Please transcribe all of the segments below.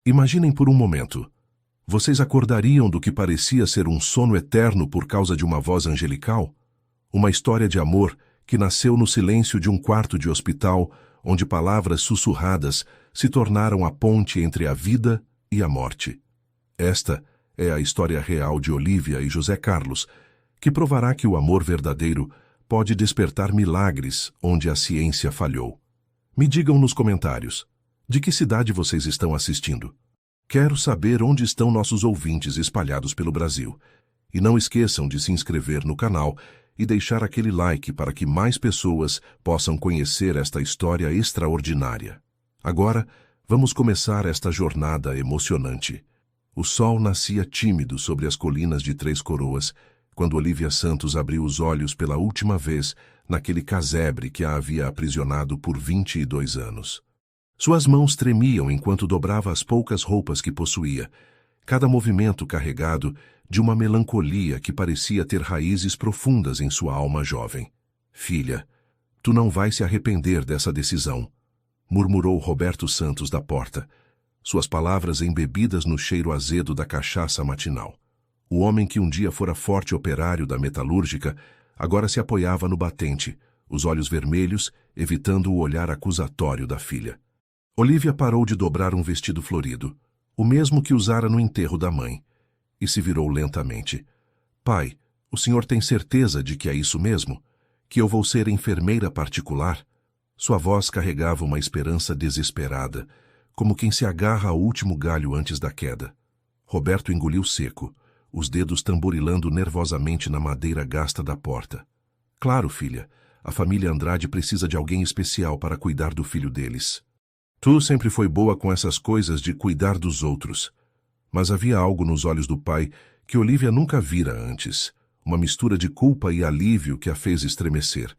Imaginem por um momento. Vocês acordariam do que parecia ser um sono eterno por causa de uma voz angelical? Uma história de amor que nasceu no silêncio de um quarto de hospital, onde palavras sussurradas se tornaram a ponte entre a vida e a morte. Esta é a história real de Olivia e José Carlos, que provará que o amor verdadeiro pode despertar milagres onde a ciência falhou. Me digam nos comentários, de que cidade vocês estão assistindo? Quero saber onde estão nossos ouvintes espalhados pelo Brasil. E não esqueçam de se inscrever no canal e deixar aquele like para que mais pessoas possam conhecer esta história extraordinária. Agora, vamos começar esta jornada emocionante. O sol nascia tímido sobre as colinas de Três Coroas, quando Olivia Santos abriu os olhos pela última vez naquele casebre que a havia aprisionado por 22 anos. Suas mãos tremiam enquanto dobrava as poucas roupas que possuía, cada movimento carregado de uma melancolia que parecia ter raízes profundas em sua alma jovem. "Filha, tu não vais se arrepender dessa decisão", murmurou Roberto Santos da porta, suas palavras embebidas no cheiro azedo da cachaça matinal. O homem que um dia fora forte operário da metalúrgica agora se apoiava no batente, os olhos vermelhos, evitando o olhar acusatório da filha. Olivia parou de dobrar um vestido florido, o mesmo que usara no enterro da mãe, e se virou lentamente. "Pai, o senhor tem certeza de que é isso mesmo? Que eu vou ser enfermeira particular?" Sua voz carregava uma esperança desesperada, como quem se agarra ao último galho antes da queda. Roberto engoliu seco, os dedos tamborilando nervosamente na madeira gasta da porta. "Claro, filha, a família Andrade precisa de alguém especial para cuidar do filho deles. Tu sempre foi boa com essas coisas de cuidar dos outros." Mas havia algo nos olhos do pai que Olivia nunca vira antes, uma mistura de culpa e alívio que a fez estremecer.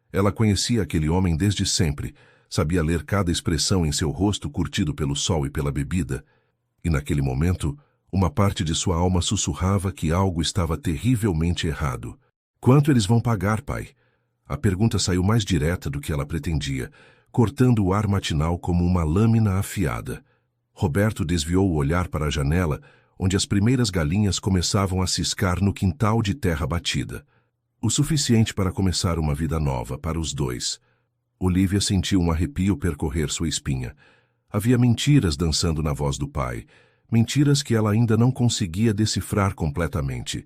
Ela conhecia aquele homem desde sempre, sabia ler cada expressão em seu rosto curtido pelo sol e pela bebida, e naquele momento, uma parte de sua alma sussurrava que algo estava terrivelmente errado. "Quanto eles vão pagar, pai?" A pergunta saiu mais direta do que ela pretendia, cortando o ar matinal como uma lâmina afiada. Roberto desviou o olhar para a janela, onde as primeiras galinhas começavam a ciscar no quintal de terra batida. O suficiente para começar uma vida nova para os dois. Olivia sentiu um arrepio percorrer sua espinha. Havia mentiras dançando na voz do pai, mentiras que ela ainda não conseguia decifrar completamente.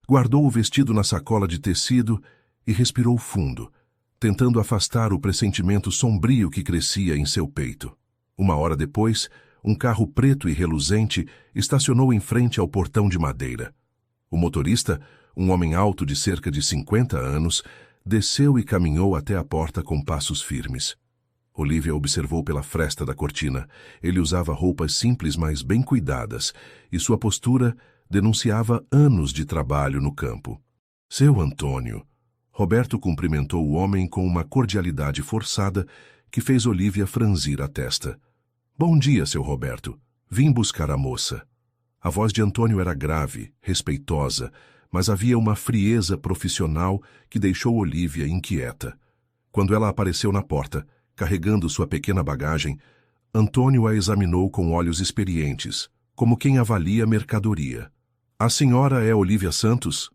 Guardou o vestido na sacola de tecido e respirou fundo, tentando afastar o pressentimento sombrio que crescia em seu peito. Uma hora depois, um carro preto e reluzente estacionou em frente ao portão de madeira. O motorista, um homem alto de cerca de 50 anos, desceu e caminhou até a porta com passos firmes. Olivia observou pela fresta da cortina. Ele usava roupas simples, mas bem cuidadas, e sua postura denunciava anos de trabalho no campo. "Seu Antônio." Roberto cumprimentou o homem com uma cordialidade forçada que fez Olivia franzir a testa. "Bom dia, seu Roberto. Vim buscar a moça." A voz de Antônio era grave, respeitosa, mas havia uma frieza profissional que deixou Olivia inquieta. Quando ela apareceu na porta, carregando sua pequena bagagem, Antônio a examinou com olhos experientes, como quem avalia mercadoria. "A senhora é Olivia Santos?"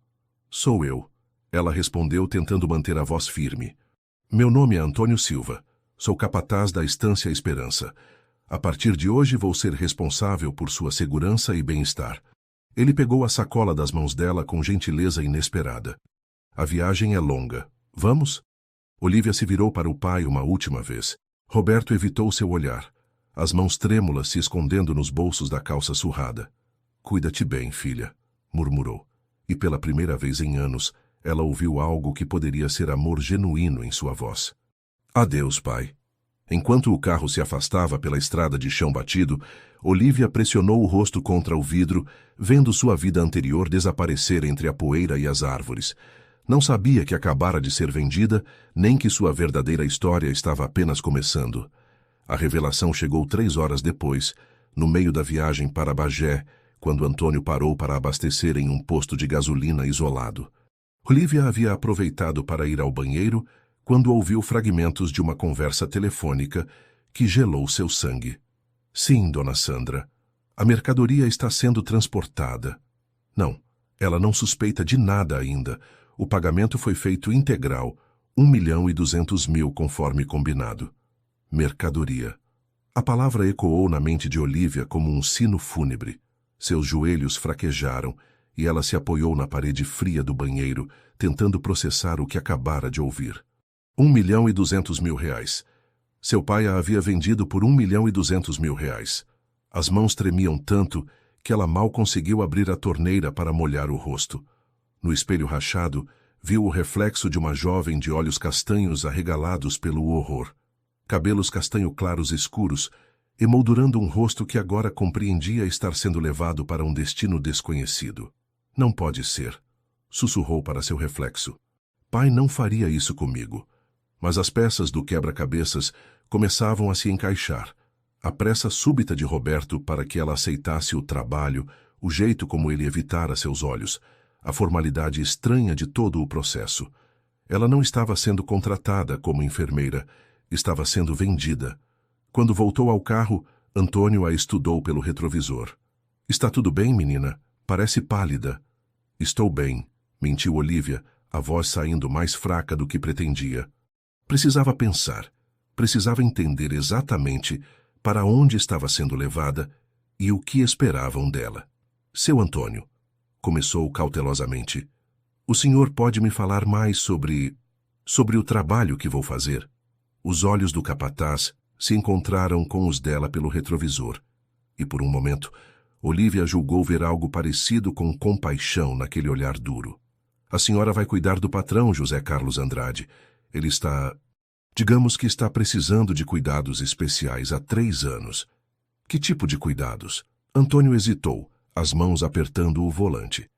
"Sou eu," ela respondeu tentando manter a voz firme. "Meu nome é Antônio Silva. Sou capataz da Estância Esperança. A partir de hoje vou ser responsável por sua segurança e bem-estar." Ele pegou a sacola das mãos dela com gentileza inesperada. "A viagem é longa. Vamos?" Olivia se virou para o pai uma última vez. Roberto evitou seu olhar, as mãos trêmulas se escondendo nos bolsos da calça surrada. "Cuida-te bem, filha", murmurou. E pela primeira vez em anos, ela ouviu algo que poderia ser amor genuíno em sua voz. "Adeus, pai." Enquanto o carro se afastava pela estrada de chão batido, Olivia pressionou o rosto contra o vidro, vendo sua vida anterior desaparecer entre a poeira e as árvores. Não sabia que acabara de ser vendida, nem que sua verdadeira história estava apenas começando. A revelação chegou 3 horas depois, no meio da viagem para Bagé, quando Antônio parou para abastecer em um posto de gasolina isolado. Olivia havia aproveitado para ir ao banheiro quando ouviu fragmentos de uma conversa telefônica que gelou seu sangue. "Sim, dona Sandra." A mercadoria está sendo transportada. Não, ela não suspeita de nada ainda. O pagamento foi feito integral, 1.200.000 conforme combinado. Mercadoria. A palavra ecoou na mente de Olivia como um sino fúnebre. Seus joelhos fraquejaram e ela se apoiou na parede fria do banheiro, tentando processar o que acabara de ouvir. 1.200.000 reais. Seu pai a havia vendido por 1.200.000 reais. As mãos tremiam tanto que ela mal conseguiu abrir a torneira para molhar o rosto. No espelho rachado, viu o reflexo de uma jovem de olhos castanhos arregalados pelo horror. Cabelos castanho claros escuros, emoldurando um rosto que agora compreendia estar sendo levado para um destino desconhecido. Não pode ser, sussurrou para seu reflexo. Pai não faria isso comigo. Mas as peças do quebra-cabeças começavam a se encaixar. A pressa súbita de Roberto para que ela aceitasse o trabalho, o jeito como ele evitara seus olhos, a formalidade estranha de todo o processo. Ela não estava sendo contratada como enfermeira, estava sendo vendida. Quando voltou ao carro, Antônio a estudou pelo retrovisor. Está tudo bem, menina? Parece pálida. Estou bem, mentiu Olivia, a voz saindo mais fraca do que pretendia. Precisava pensar, precisava entender exatamente para onde estava sendo levada e o que esperavam dela. Seu Antônio, começou cautelosamente, o senhor pode me falar mais sobre o trabalho que vou fazer? Os olhos do capataz se encontraram com os dela pelo retrovisor, e por um momento, Olivia julgou ver algo parecido com compaixão naquele olhar duro. A senhora vai cuidar do patrão, José Carlos Andrade. Ele está... Digamos que está precisando de cuidados especiais há 3 anos. Que tipo de cuidados? Antônio hesitou, as mãos apertando o volante.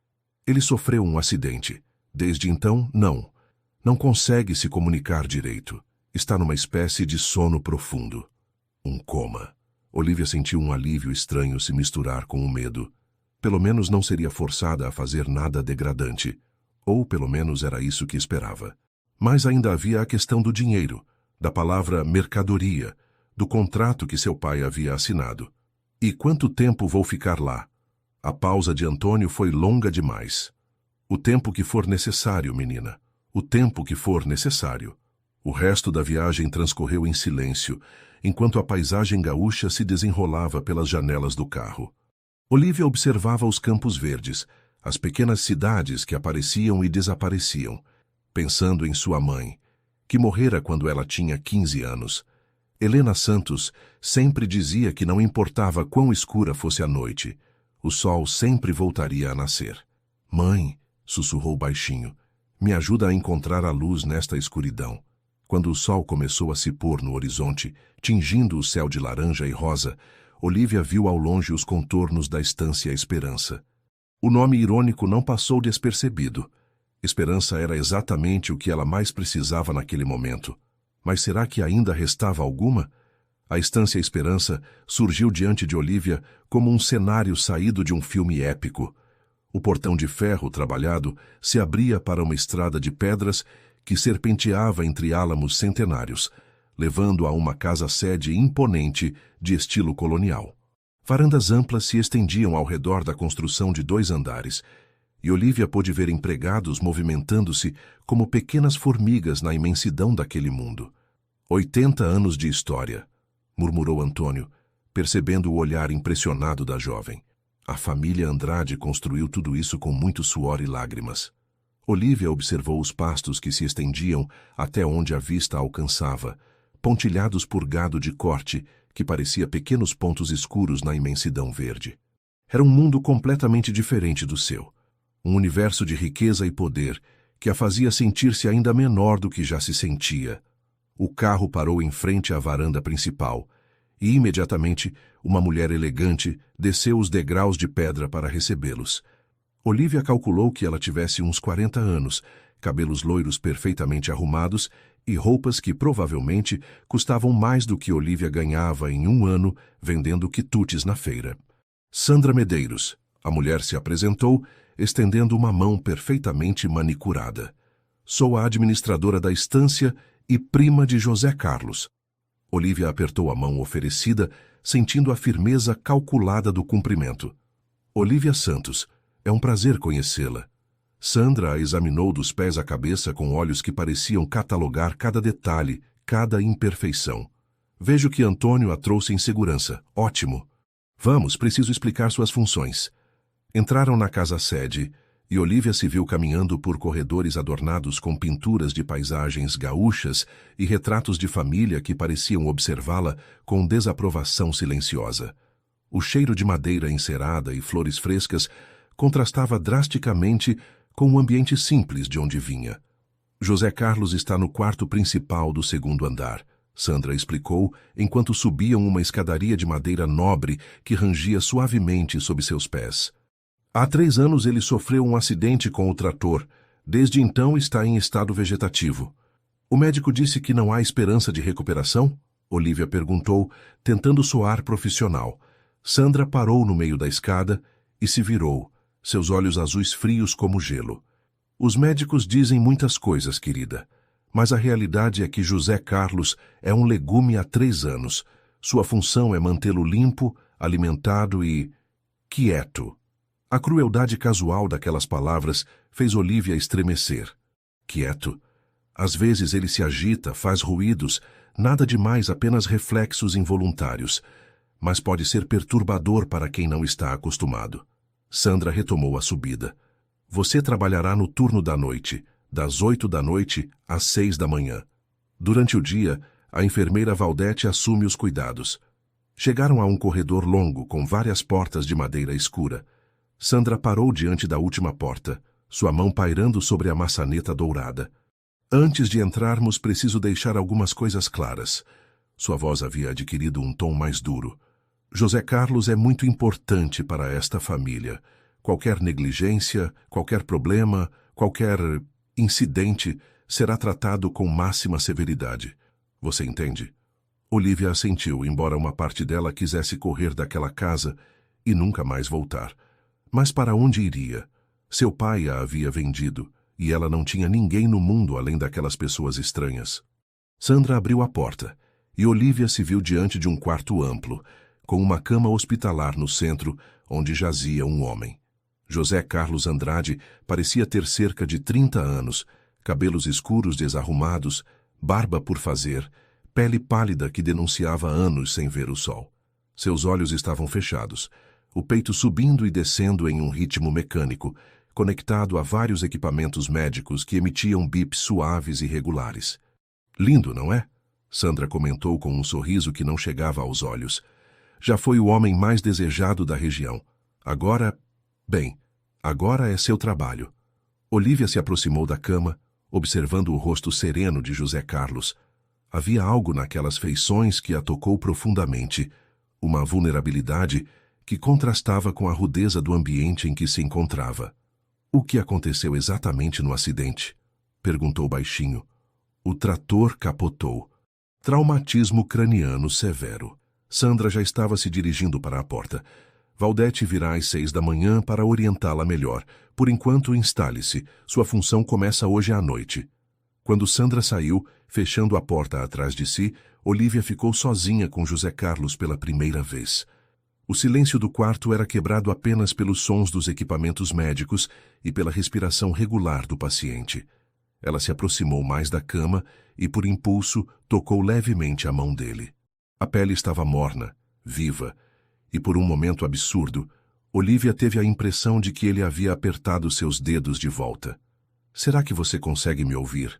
Ele sofreu um acidente. Desde então, não consegue se comunicar direito. Está numa espécie de sono profundo. Um coma. Olivia sentiu um alívio estranho se misturar com o medo. Pelo menos não seria forçada a fazer nada degradante. Ou pelo menos era isso que esperava. Mas ainda havia a questão do dinheiro, da palavra mercadoria, do contrato que seu pai havia assinado. E quanto tempo vou ficar lá? A pausa de Antônio foi longa demais. O tempo que for necessário, menina. O tempo que for necessário. O resto da viagem transcorreu em silêncio, enquanto a paisagem gaúcha se desenrolava pelas janelas do carro. Olivia observava os campos verdes, as pequenas cidades que apareciam e desapareciam, pensando em sua mãe, que morrera quando ela tinha 15 anos. Helena Santos sempre dizia que não importava quão escura fosse a noite, o sol sempre voltaria a nascer. Mãe, sussurrou baixinho, me ajuda a encontrar a luz nesta escuridão. Quando o sol começou a se pôr no horizonte, tingindo o céu de laranja e rosa, Olivia viu ao longe os contornos da estância Esperança. O nome irônico não passou despercebido. Esperança era exatamente o que ela mais precisava naquele momento. Mas será que ainda restava alguma? A estância Esperança surgiu diante de Olivia como um cenário saído de um filme épico. O portão de ferro trabalhado se abria para uma estrada de pedras que serpenteava entre álamos centenários, levando a uma casa-sede imponente de estilo colonial. Varandas amplas se estendiam ao redor da construção de 2 andares, e Olivia pôde ver empregados movimentando-se como pequenas formigas na imensidão daquele mundo. 80 anos de história, murmurou Antônio, percebendo o olhar impressionado da jovem. A família Andrade construiu tudo isso com muito suor e lágrimas. Olivia observou os pastos que se estendiam até onde a vista alcançava, pontilhados por gado de corte que parecia pequenos pontos escuros na imensidão verde. Era um mundo completamente diferente do seu, um universo de riqueza e poder que a fazia sentir-se ainda menor do que já se sentia. O carro parou em frente à varanda principal e, imediatamente, uma mulher elegante desceu os degraus de pedra para recebê-los. Olivia calculou que ela tivesse uns 40 anos, cabelos loiros perfeitamente arrumados e roupas que provavelmente custavam mais do que Olivia ganhava em 1 ano vendendo quitutes na feira. Sandra Medeiros, a mulher se apresentou, estendendo uma mão perfeitamente manicurada. Sou a administradora da estância e prima de José Carlos. Olivia apertou a mão oferecida, sentindo a firmeza calculada do cumprimento. Olivia Santos, é um prazer conhecê-la. Sandra a examinou dos pés à cabeça com olhos que pareciam catalogar cada detalhe, cada imperfeição. Vejo que Antônio a trouxe em segurança. Ótimo. Vamos, preciso explicar suas funções. Entraram na casa-sede e Olivia se viu caminhando por corredores adornados com pinturas de paisagens gaúchas e retratos de família que pareciam observá-la com desaprovação silenciosa. O cheiro de madeira encerada e flores frescas contrastava drasticamente com o ambiente simples de onde vinha. José Carlos está no quarto principal do segundo andar, Sandra explicou, enquanto subiam uma escadaria de madeira nobre que rangia suavemente sob seus pés. Há 3 anos ele sofreu um acidente com o trator. Desde então está em estado vegetativo. O médico disse que não há esperança de recuperação? Olivia perguntou, tentando soar profissional. Sandra parou no meio da escada e se virou, seus olhos azuis frios como gelo. Os médicos dizem muitas coisas, querida. Mas a realidade é que José Carlos é um legume há 3 anos. Sua função é mantê-lo limpo, alimentado e quieto. A crueldade casual daquelas palavras fez Olivia estremecer. Quieto. Às vezes ele se agita, faz ruídos, nada demais, apenas reflexos involuntários. Mas pode ser perturbador para quem não está acostumado. Sandra retomou a subida. Você trabalhará no turno da noite, das 8 da noite às 6 da manhã. Durante o dia, a enfermeira Valdete assume os cuidados. Chegaram a um corredor longo com várias portas de madeira escura. Sandra parou diante da última porta, sua mão pairando sobre a maçaneta dourada. Antes de entrarmos, preciso deixar algumas coisas claras. Sua voz havia adquirido um tom mais duro. José Carlos é muito importante para esta família. Qualquer negligência, qualquer problema, qualquer incidente será tratado com máxima severidade. Você entende? Olivia assentiu, embora uma parte dela quisesse correr daquela casa e nunca mais voltar. Mas para onde iria? Seu pai a havia vendido, e ela não tinha ninguém no mundo além daquelas pessoas estranhas. Sandra abriu a porta, e Olivia se viu diante de um quarto amplo, com uma cama hospitalar no centro, onde jazia um homem. José Carlos Andrade parecia ter cerca de 30 anos, cabelos escuros desarrumados, barba por fazer, pele pálida que denunciava anos sem ver o sol. Seus olhos estavam fechados, o peito subindo e descendo em um ritmo mecânico, conectado a vários equipamentos médicos que emitiam bips suaves e regulares. Lindo, não é? Sandra comentou com um sorriso que não chegava aos olhos. Já foi o homem mais desejado da região. Agora, bem, agora é seu trabalho. Olivia se aproximou da cama, observando o rosto sereno de José Carlos. Havia algo naquelas feições que a tocou profundamente, uma vulnerabilidade que contrastava com a rudeza do ambiente em que se encontrava. O que aconteceu exatamente no acidente? Perguntou baixinho. O trator capotou. Traumatismo craniano severo. Sandra já estava se dirigindo para a porta. Valdete virá às 6 da manhã para orientá-la melhor. Por enquanto, instale-se. Sua função começa hoje à noite. Quando Sandra saiu, fechando a porta atrás de si, Olivia ficou sozinha com José Carlos pela primeira vez. O silêncio do quarto era quebrado apenas pelos sons dos equipamentos médicos e pela respiração regular do paciente. Ela se aproximou mais da cama e, por impulso, tocou levemente a mão dele. A pele estava morna, viva, e por um momento absurdo, Olivia teve a impressão de que ele havia apertado seus dedos de volta. — Será que você consegue me ouvir?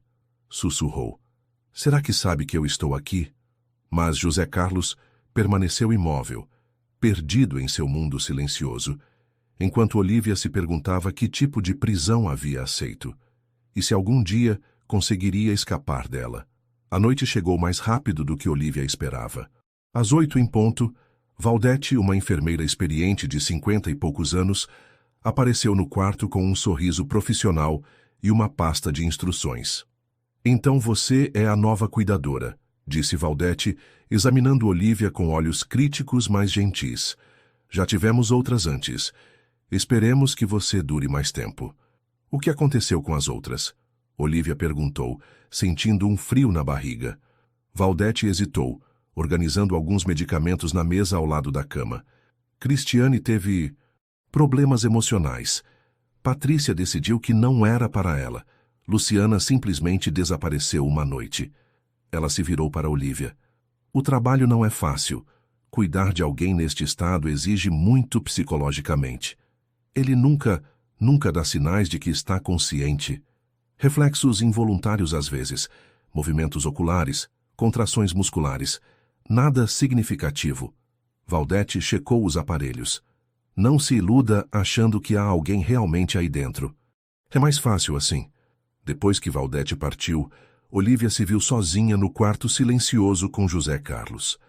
Sussurrou. — Será que sabe que eu estou aqui? Mas José Carlos permaneceu imóvel, perdido em seu mundo silencioso, enquanto Olivia se perguntava que tipo de prisão havia aceito, e se algum dia conseguiria escapar dela. A noite chegou mais rápido do que Olivia esperava. Às 8 em ponto, Valdete, uma enfermeira experiente de 50 e poucos anos, apareceu no quarto com um sorriso profissional e uma pasta de instruções. — Então você é a nova cuidadora, disse Valdete, examinando Olivia com olhos críticos, mas gentis. Já tivemos outras antes. Esperemos que você dure mais tempo. O que aconteceu com as outras? Olivia perguntou, sentindo um frio na barriga. Valdete hesitou, organizando alguns medicamentos na mesa ao lado da cama. Cristiane teve problemas emocionais. Patrícia decidiu que não era para ela. Luciana simplesmente desapareceu uma noite. Ela se virou para Olivia. O trabalho não é fácil. Cuidar de alguém neste estado exige muito psicologicamente. Ele nunca dá sinais de que está consciente. Reflexos involuntários às vezes, movimentos oculares, contrações musculares. Nada significativo. Valdete checou os aparelhos. Não se iluda achando que há alguém realmente aí dentro. É mais fácil assim. Depois que Valdete partiu, Olivia se viu sozinha no quarto silencioso com José Carlos.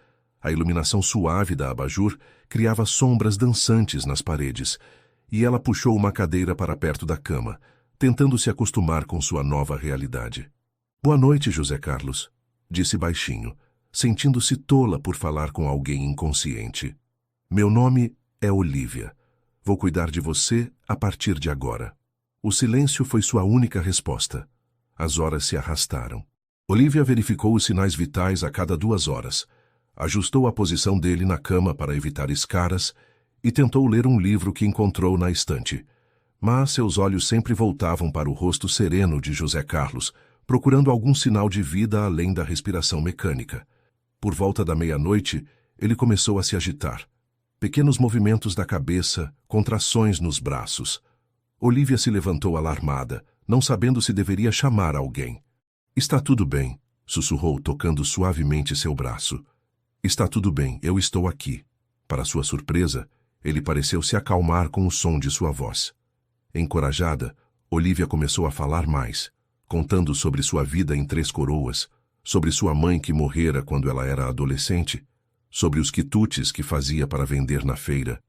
A iluminação suave da abajur criava sombras dançantes nas paredes, e ela puxou uma cadeira para perto da cama, tentando se acostumar com sua nova realidade. "Boa noite, José Carlos", disse baixinho, sentindo-se tola por falar com alguém inconsciente. "Meu nome é Olivia. Vou cuidar de você a partir de agora." O silêncio foi sua única resposta. As horas se arrastaram. Olivia verificou os sinais vitais a cada 2 horas, ajustou a posição dele na cama para evitar escaras e tentou ler um livro que encontrou na estante. Mas seus olhos sempre voltavam para o rosto sereno de José Carlos, procurando algum sinal de vida além da respiração mecânica. Por volta da meia-noite, ele começou a se agitar. Pequenos movimentos da cabeça, contrações nos braços. Olivia se levantou alarmada, não sabendo se deveria chamar alguém. "Está tudo bem", sussurrou, tocando suavemente seu braço. "Está tudo bem, eu estou aqui." Para sua surpresa, ele pareceu se acalmar com o som de sua voz. Encorajada, Olivia começou a falar mais, contando sobre sua vida em Três Coroas, sobre sua mãe que morrera quando ela era adolescente, sobre os quitutes que fazia para vender na feira.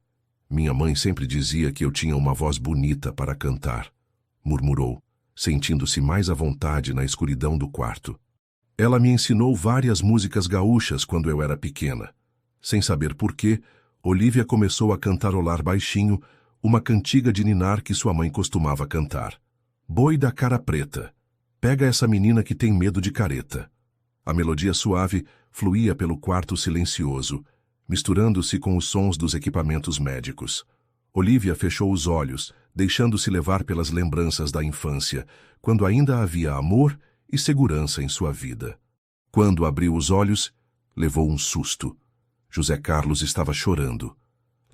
"Minha mãe sempre dizia que eu tinha uma voz bonita para cantar", murmurou, sentindo-se mais à vontade na escuridão do quarto. "Ela me ensinou várias músicas gaúchas quando eu era pequena." Sem saber por quê, Olivia começou a cantarolar baixinho uma cantiga de ninar que sua mãe costumava cantar. "Boi da cara preta, pega essa menina que tem medo de careta." A melodia suave fluía pelo quarto silencioso, misturando-se com os sons dos equipamentos médicos. Olivia fechou os olhos, deixando-se levar pelas lembranças da infância, quando ainda havia amor e segurança em sua vida. Quando abriu os olhos, levou um susto. José Carlos estava chorando.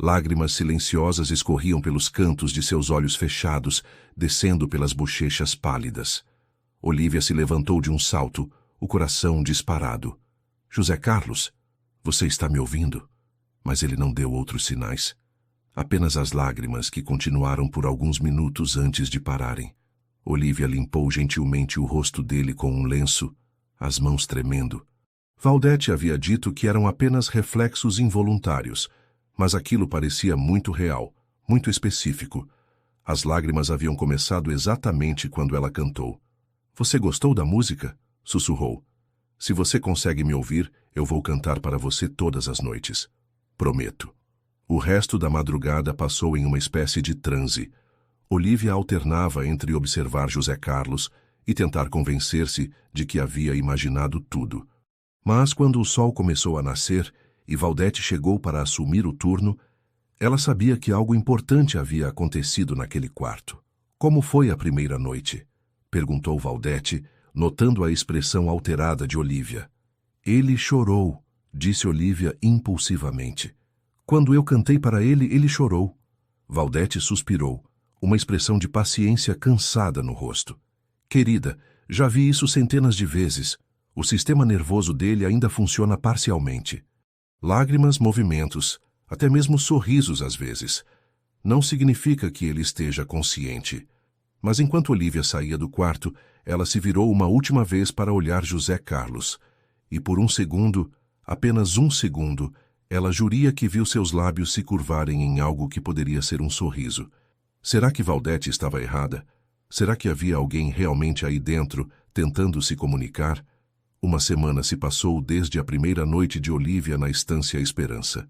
Lágrimas silenciosas escorriam pelos cantos de seus olhos fechados, descendo pelas bochechas pálidas. Olivia se levantou de um salto, o coração disparado. "José Carlos, você está me ouvindo?" Mas ele não deu outros sinais. Apenas as lágrimas que continuaram por alguns minutos antes de pararem. Olivia limpou gentilmente o rosto dele com um lenço, as mãos tremendo. Valdete havia dito que eram apenas reflexos involuntários, mas aquilo parecia muito real, muito específico. As lágrimas haviam começado exatamente quando ela cantou. "Você gostou da música?" sussurrou. "Se você consegue me ouvir, eu vou cantar para você todas as noites. Prometo." O resto da madrugada passou em uma espécie de transe. Olivia alternava entre observar José Carlos e tentar convencer-se de que havia imaginado tudo. Mas quando o sol começou a nascer e Valdete chegou para assumir o turno, ela sabia que algo importante havia acontecido naquele quarto. "Como foi a primeira noite?" perguntou Valdete, notando a expressão alterada de Olivia. "Ele chorou", disse Olivia impulsivamente. "Quando eu cantei para ele, ele chorou." Valdete suspirou, uma expressão de paciência cansada no rosto. "Querida, já vi isso centenas de vezes. O sistema nervoso dele ainda funciona parcialmente. Lágrimas, movimentos, até mesmo sorrisos às vezes. Não significa que ele esteja consciente." Mas enquanto Olivia saía do quarto, ela se virou uma última vez para olhar José Carlos. E por um segundo, apenas um segundo, ela juria que viu seus lábios se curvarem em algo que poderia ser um sorriso. Será que Valdete estava errada? Será que havia alguém realmente aí dentro, tentando se comunicar? Uma semana se passou desde a primeira noite de Olivia na Estância Esperança.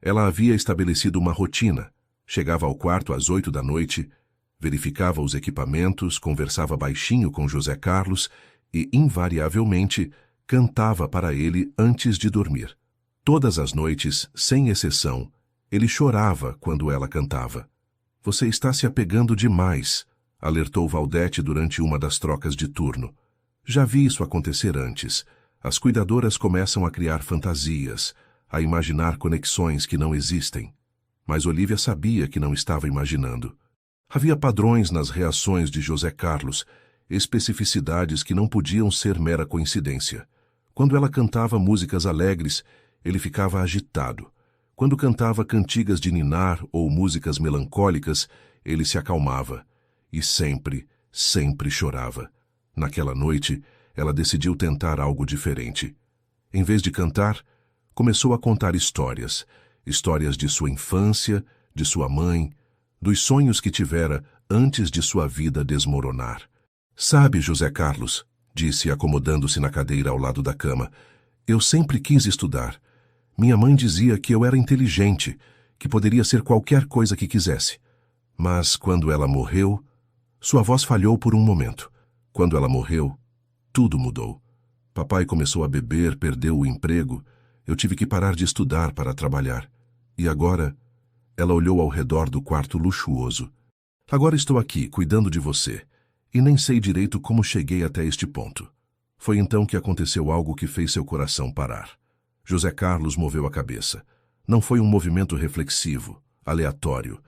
Ela havia estabelecido uma rotina. Chegava ao quarto às 8 da noite, verificava os equipamentos, conversava baixinho com José Carlos e, invariavelmente, cantava para ele antes de dormir. Todas as noites, sem exceção, ele chorava quando ela cantava. Você está se apegando demais, alertou Valdete durante uma das trocas de turno. Já vi isso acontecer antes. As cuidadoras começam a criar fantasias, a imaginar conexões que não existem. Mas Olívia sabia que não estava imaginando. Havia padrões nas reações de José Carlos, especificidades que não podiam ser mera coincidência. Quando ela cantava músicas alegres, ele ficava agitado. Quando cantava cantigas de ninar ou músicas melancólicas, ele se acalmava. E sempre, sempre chorava. Naquela noite, ela decidiu tentar algo diferente. Em vez de cantar, começou a contar histórias. Histórias de sua infância, de sua mãe, dos sonhos que tivera antes de sua vida desmoronar. Sabe, José Carlos, disse acomodando-se na cadeira ao lado da cama, eu sempre quis estudar. Minha mãe dizia que eu era inteligente, que poderia ser qualquer coisa que quisesse. Mas quando ela morreu, sua voz falhou por um momento. Quando ela morreu, tudo mudou. Papai começou a beber, perdeu o emprego. Eu tive que parar de estudar para trabalhar. E agora, ela olhou ao redor do quarto luxuoso. Agora estou aqui, cuidando de você. E nem sei direito como cheguei até este ponto. Foi então que aconteceu algo que fez seu coração parar. José Carlos moveu a cabeça. Não foi um movimento reflexivo, aleatório.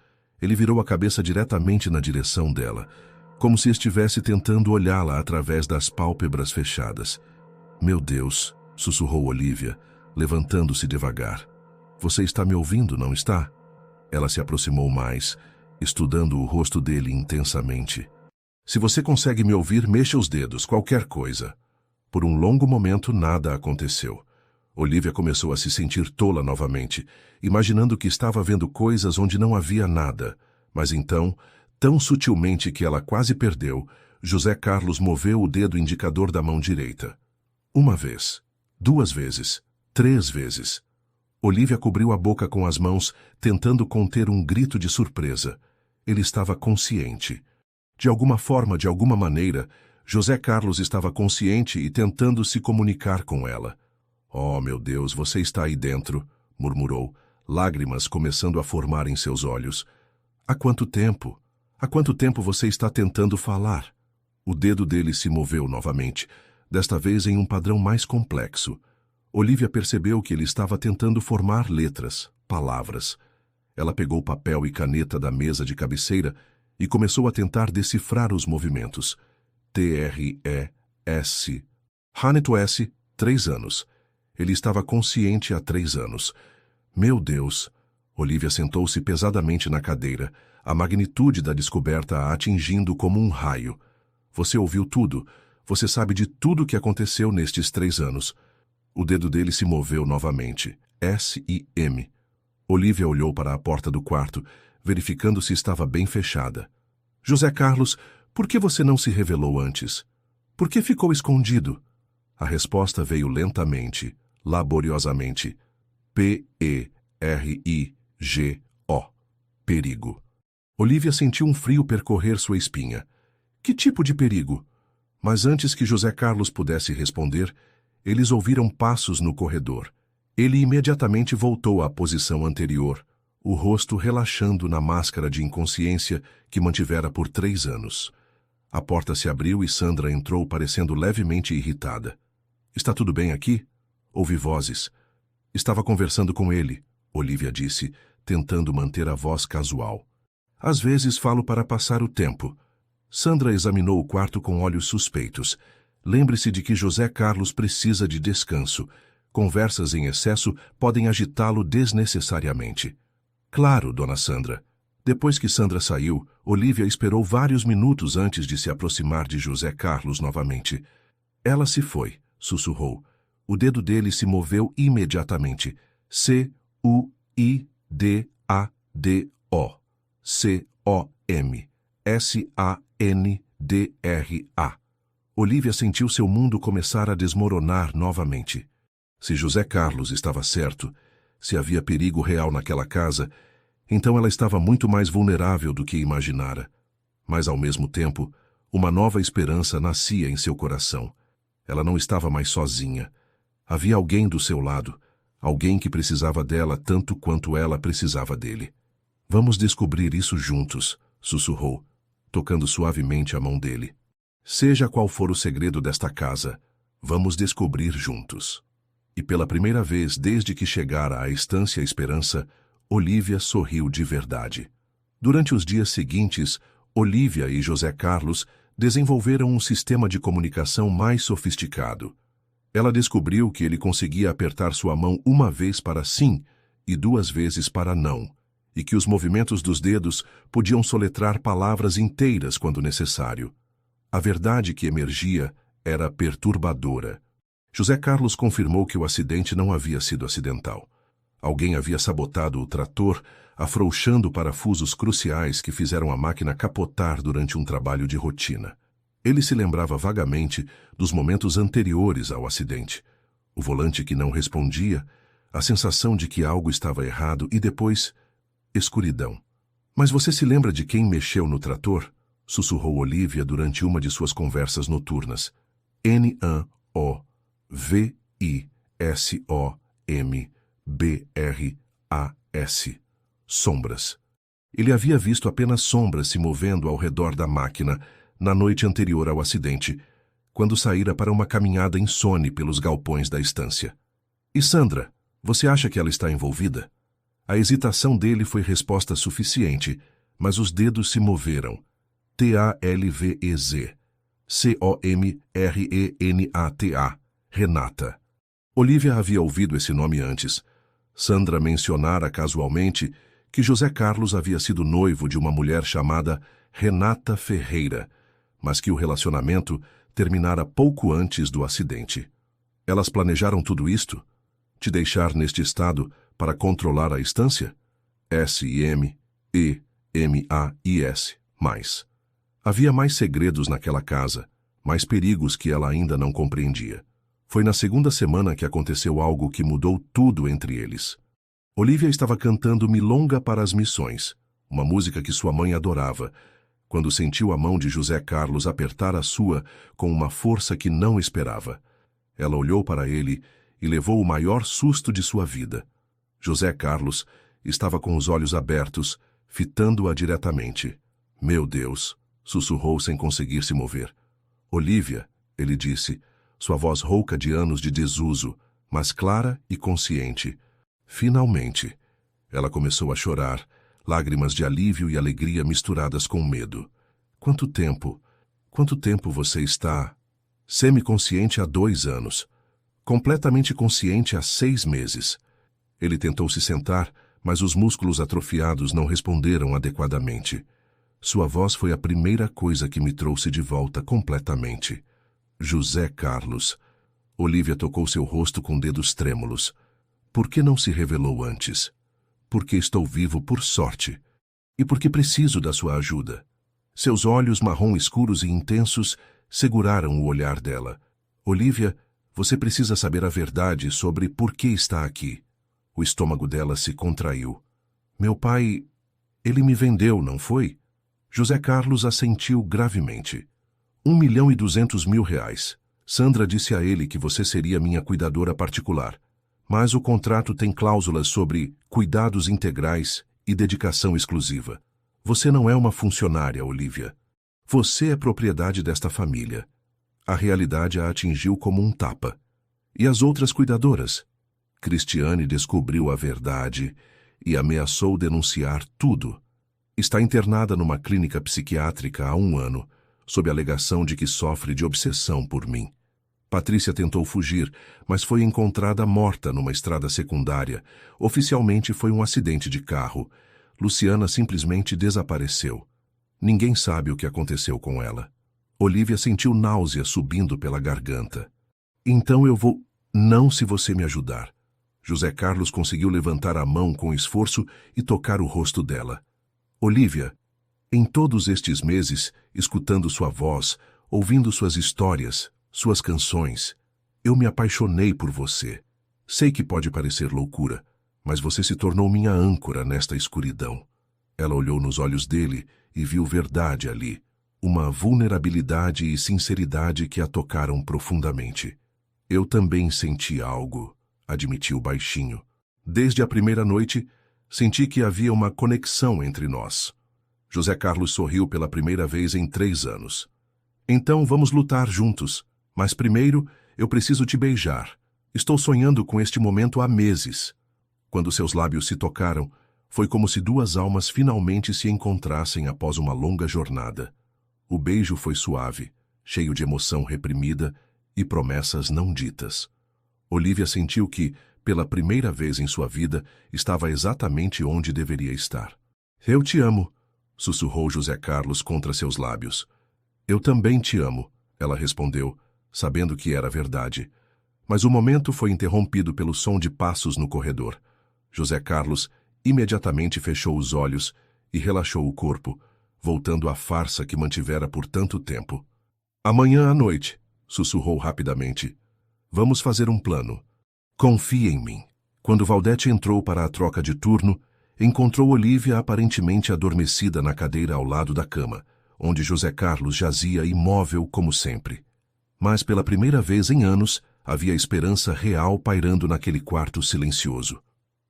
Ele virou a cabeça diretamente na direção dela, como se estivesse tentando olhá-la através das pálpebras fechadas. Meu Deus, sussurrou Olívia, levantando-se devagar. Você está me ouvindo, não está? Ela se aproximou mais, estudando o rosto dele intensamente. Se você consegue me ouvir, mexa os dedos, qualquer coisa. Por um longo momento, nada aconteceu. Olívia começou a se sentir tola novamente, imaginando que estava vendo coisas onde não havia nada. Mas então, tão sutilmente que ela quase perdeu, José Carlos moveu o dedo indicador da mão direita. Uma vez, 2 vezes, 3 vezes. Olívia cobriu a boca com as mãos, tentando conter um grito de surpresa. Ele estava consciente. De alguma forma, de alguma maneira, José Carlos estava consciente e tentando se comunicar com ela. Oh, meu Deus, você está aí dentro, murmurou, lágrimas começando a formar em seus olhos. Há quanto tempo? Há quanto tempo você está tentando falar? O dedo dele se moveu novamente, desta vez em um padrão mais complexo. Olívia percebeu que ele estava tentando formar letras, palavras. Ela pegou papel e caneta da mesa de cabeceira e começou a tentar decifrar os movimentos. T-R-E-S. Haneto S, 3 anos. Ele estava consciente há 3 anos. Meu Deus! Olívia sentou-se pesadamente na cadeira, a magnitude da descoberta a atingindo como um raio. Você ouviu tudo. Você sabe de tudo o que aconteceu nestes 3 anos. O dedo dele se moveu novamente. S-I-M. Olívia olhou para a porta do quarto, verificando se estava bem fechada. José Carlos, por que você não se revelou antes? Por que ficou escondido? A resposta veio lentamente, laboriosamente. P-E-R-I-G-O. Perigo. Olívia sentiu um frio percorrer sua espinha. Que tipo de perigo? Mas antes que José Carlos pudesse responder, eles ouviram passos no corredor. Ele imediatamente voltou à posição anterior, o rosto relaxando na máscara de inconsciência que mantivera por 3 anos. A porta se abriu e Sandra entrou parecendo levemente irritada. Está tudo bem aqui? Ouvi vozes. Estava conversando com ele, Olívia disse, tentando manter a voz casual. Às vezes falo para passar o tempo. Sandra examinou o quarto com olhos suspeitos. Lembre-se de que José Carlos precisa de descanso. Conversas em excesso podem agitá-lo desnecessariamente. Claro, dona Sandra. Depois que Sandra saiu, Olívia esperou vários minutos antes de se aproximar de José Carlos novamente. Ela se foi, sussurrou. O dedo dele se moveu imediatamente. C-U-I-D-A-D-O. C-O-M. S-A-N-D-R-A. Olívia sentiu seu mundo começar a desmoronar novamente. Se José Carlos estava certo, se havia perigo real naquela casa, então ela estava muito mais vulnerável do que imaginara. Mas, ao mesmo tempo, uma nova esperança nascia em seu coração. Ela não estava mais sozinha. Havia alguém do seu lado, alguém que precisava dela tanto quanto ela precisava dele. Vamos descobrir isso juntos, sussurrou, tocando suavemente a mão dele. Seja qual for o segredo desta casa, vamos descobrir juntos. E pela primeira vez desde que chegara à Estância Esperança, Olívia sorriu de verdade. Durante os dias seguintes, Olívia e José Carlos desenvolveram um sistema de comunicação mais sofisticado. Ela descobriu que ele conseguia apertar sua mão uma vez para sim e 2 vezes para não, e que os movimentos dos dedos podiam soletrar palavras inteiras quando necessário. A verdade que emergia era perturbadora. José Carlos confirmou que o acidente não havia sido acidental. Alguém havia sabotado o trator, afrouxando parafusos cruciais que fizeram a máquina capotar durante um trabalho de rotina. Ele se lembrava vagamente dos momentos anteriores ao acidente. O volante que não respondia, a sensação de que algo estava errado e depois, escuridão. Mas você se lembra de quem mexeu no trator? Sussurrou Olívia durante uma de suas conversas noturnas. N-A-O-V-I-S-O-M-B-R-A-S. Sombras. Ele havia visto apenas sombras se movendo ao redor da máquina na noite anterior ao acidente, quando saíra para uma caminhada insone pelos galpões da estância. E Sandra, você acha que ela está envolvida? A hesitação dele foi resposta suficiente, mas os dedos se moveram. T-A-L-V-E-Z. C-O-M-R-E-N-A-T-A. Renata. Olívia havia ouvido esse nome antes. Sandra mencionara casualmente que José Carlos havia sido noivo de uma mulher chamada Renata Ferreira, mas que o relacionamento terminara pouco antes do acidente. Elas planejaram tudo isto? Te deixar neste estado para controlar a estância? S-I-M-E-M-A-I-S. Mais. Havia mais segredos naquela casa, mais perigos que ela ainda não compreendia. Foi na segunda semana que aconteceu algo que mudou tudo entre eles. Olívia estava cantando Milonga para as Missões, uma música que sua mãe adorava, quando sentiu a mão de José Carlos apertar a sua com uma força que não esperava. Ela olhou para ele e levou o maior susto de sua vida. José Carlos estava com os olhos abertos, fitando-a diretamente. Meu Deus! Sussurrou sem conseguir se mover. Olívia, ele disse, sua voz rouca de anos de desuso, mas clara e consciente. Finalmente. Ela começou a chorar, lágrimas de alívio e alegria misturadas com medo. Quanto tempo você está? Semiconsciente há 2 anos. Completamente consciente há 6 meses. Ele tentou se sentar, mas os músculos atrofiados não responderam adequadamente. Sua voz foi a primeira coisa que me trouxe de volta completamente. José Carlos. Olívia tocou seu rosto com dedos trêmulos. Por que não se revelou antes? Porque estou vivo por sorte. E porque preciso da sua ajuda. Seus olhos marrom escuros e intensos seguraram o olhar dela. Olívia, você precisa saber a verdade sobre por que está aqui. O estômago dela se contraiu. Meu pai, ele me vendeu, não foi? José Carlos assentiu gravemente. 1.200.000 reais. Sandra disse a ele que você seria minha cuidadora particular. Mas o contrato tem cláusulas sobre cuidados integrais e dedicação exclusiva. Você não é uma funcionária, Olívia. Você é propriedade desta família. A realidade a atingiu como um tapa. E as outras cuidadoras? Cristiane descobriu a verdade e ameaçou denunciar tudo. Está internada numa clínica psiquiátrica há 1 ano, sob a alegação de que sofre de obsessão por mim. Patrícia tentou fugir, mas foi encontrada morta numa estrada secundária. Oficialmente foi um acidente de carro. Luciana simplesmente desapareceu. Ninguém sabe o que aconteceu com ela. Olívia sentiu náusea subindo pela garganta. Então eu vou... Não, se você me ajudar. José Carlos conseguiu levantar a mão com esforço e tocar o rosto dela. Olívia, em todos estes meses, escutando sua voz, ouvindo suas histórias, suas canções, eu me apaixonei por você. Sei que pode parecer loucura, mas você se tornou minha âncora nesta escuridão. Ela olhou nos olhos dele e viu verdade ali. uma vulnerabilidade e sinceridade que a tocaram profundamente. Eu também senti algo, admitiu baixinho. Desde a primeira noite, senti que havia uma conexão entre nós. José Carlos sorriu pela primeira vez em 3 anos. Então vamos lutar juntos, mas primeiro eu preciso te beijar. Estou sonhando com este momento há meses. Quando seus lábios se tocaram, foi como se 2 almas finalmente se encontrassem após uma longa jornada. O beijo foi suave, cheio de emoção reprimida e promessas não ditas. Olivia sentiu que, pela primeira vez em sua vida, estava exatamente onde deveria estar. Eu te amo, sussurrou José Carlos contra seus lábios. Eu também te amo, ela respondeu, sabendo que era verdade. Mas o momento foi interrompido pelo som de passos no corredor. José Carlos imediatamente fechou os olhos e relaxou o corpo, voltando à farsa que mantivera por tanto tempo. Amanhã à noite, sussurrou rapidamente. Vamos fazer um plano. Confie em mim. Quando Valdete entrou para a troca de turno, encontrou Olivia aparentemente adormecida na cadeira ao lado da cama, onde José Carlos jazia imóvel como sempre. Mas pela primeira vez em anos, havia esperança real pairando naquele quarto silencioso.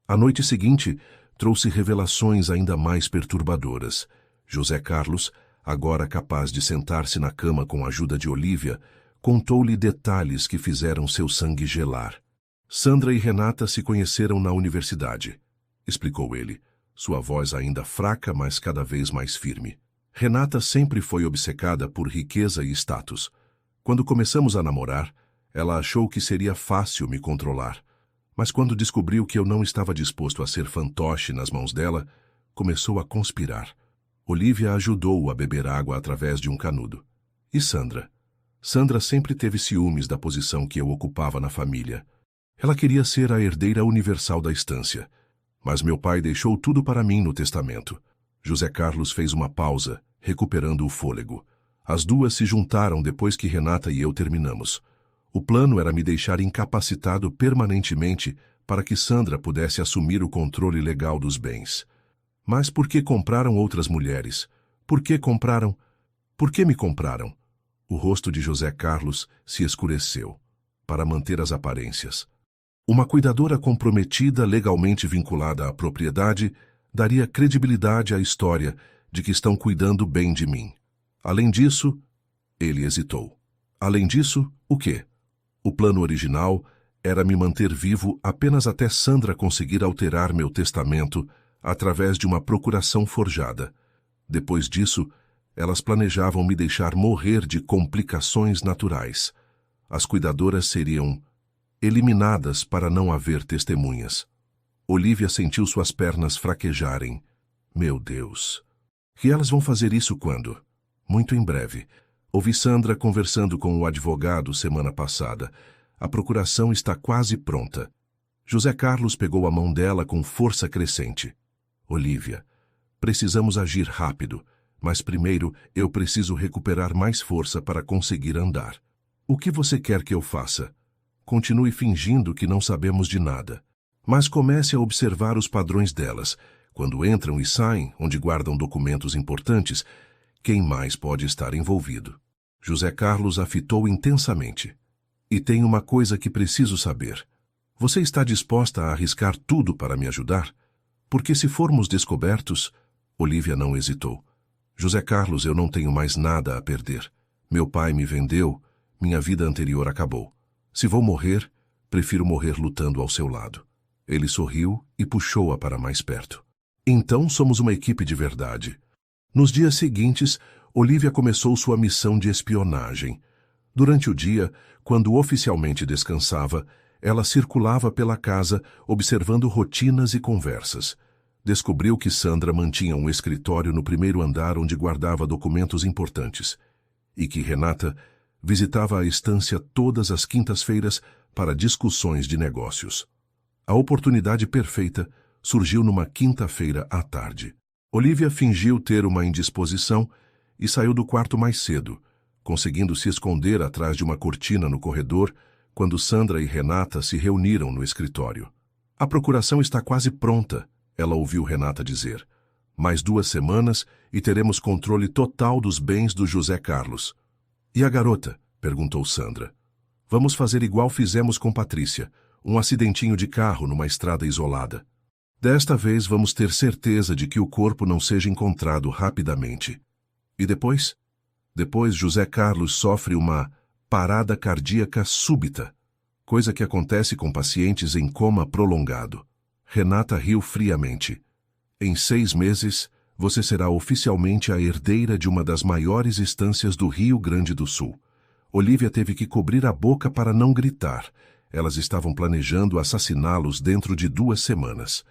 A noite seguinte trouxe revelações ainda mais perturbadoras. José Carlos, agora capaz de sentar-se na cama com a ajuda de Olivia, contou-lhe detalhes que fizeram seu sangue gelar. Sandra e Renata se conheceram na universidade, explicou ele, sua voz ainda fraca, mas cada vez mais firme. Renata sempre foi obcecada por riqueza e status. Quando começamos a namorar, ela achou que seria fácil me controlar. Mas quando descobriu que eu não estava disposto a ser fantoche nas mãos dela, começou a conspirar. Olivia ajudou-o a beber água através de um canudo. E Sandra? Sandra sempre teve ciúmes da posição que eu ocupava na família. Ela queria ser a herdeira universal da estância. Mas meu pai deixou tudo para mim no testamento. José Carlos fez uma pausa, recuperando o fôlego. As duas se juntaram depois que Renata e eu terminamos. O plano era me deixar incapacitado permanentemente para que Sandra pudesse assumir o controle legal dos bens. Mas por que compraram outras mulheres? Por que compraram? Por que me compraram? O rosto de José Carlos se escureceu, para manter as aparências. Uma cuidadora comprometida, legalmente vinculada à propriedade, daria credibilidade à história de que estão cuidando bem de mim. Além disso, ele hesitou. Além disso, o quê? O plano original era me manter vivo apenas até Sandra conseguir alterar meu testamento através de uma procuração forjada. Depois disso, elas planejavam me deixar morrer de complicações naturais. As cuidadoras seriam eliminadas para não haver testemunhas. Olivia sentiu suas pernas fraquejarem. Meu Deus! E elas vão fazer isso quando? Muito em breve. Ouvi Sandra conversando com o advogado semana passada. A procuração está quase pronta. José Carlos pegou a mão dela com força crescente. Olivia, precisamos agir rápido, mas primeiro eu preciso recuperar mais força para conseguir andar. O que você quer que eu faça? Continue fingindo que não sabemos de nada. Mas comece a observar os padrões delas. Quando entram e saem, onde guardam documentos importantes, quem mais pode estar envolvido? José Carlos a fitou intensamente. E tem uma coisa que preciso saber. Você está disposta a arriscar tudo para me ajudar? Porque se formos descobertos... Olivia não hesitou. José Carlos, eu não tenho mais nada a perder. Meu pai me vendeu, minha vida anterior acabou. Se vou morrer, prefiro morrer lutando ao seu lado. Ele sorriu e puxou-a para mais perto. Então somos uma equipe de verdade. Nos dias seguintes, Olivia começou sua missão de espionagem. Durante o dia, quando oficialmente descansava, ela circulava pela casa, observando rotinas e conversas. Descobriu que Sandra mantinha um escritório no primeiro andar onde guardava documentos importantes, e que Renata visitava a estância todas as quintas-feiras para discussões de negócios. A oportunidade perfeita surgiu numa quinta-feira à tarde. Olivia fingiu ter uma indisposição e saiu do quarto mais cedo, conseguindo se esconder atrás de uma cortina no corredor quando Sandra e Renata se reuniram no escritório. A procuração está quase pronta, ela ouviu Renata dizer. Mais 2 semanas e teremos controle total dos bens do José Carlos. E a garota? Perguntou Sandra. Vamos fazer igual fizemos com Patrícia, um acidentinho de carro numa estrada isolada. Desta vez vamos ter certeza de que o corpo não seja encontrado rapidamente. E depois? Depois José Carlos sofre uma parada cardíaca súbita, coisa que acontece com pacientes em coma prolongado. Renata riu friamente. Em 6 meses, você será oficialmente a herdeira de uma das maiores estâncias do Rio Grande do Sul. Olívia teve que cobrir a boca para não gritar. Elas estavam planejando assassiná-los dentro de 2 semanas.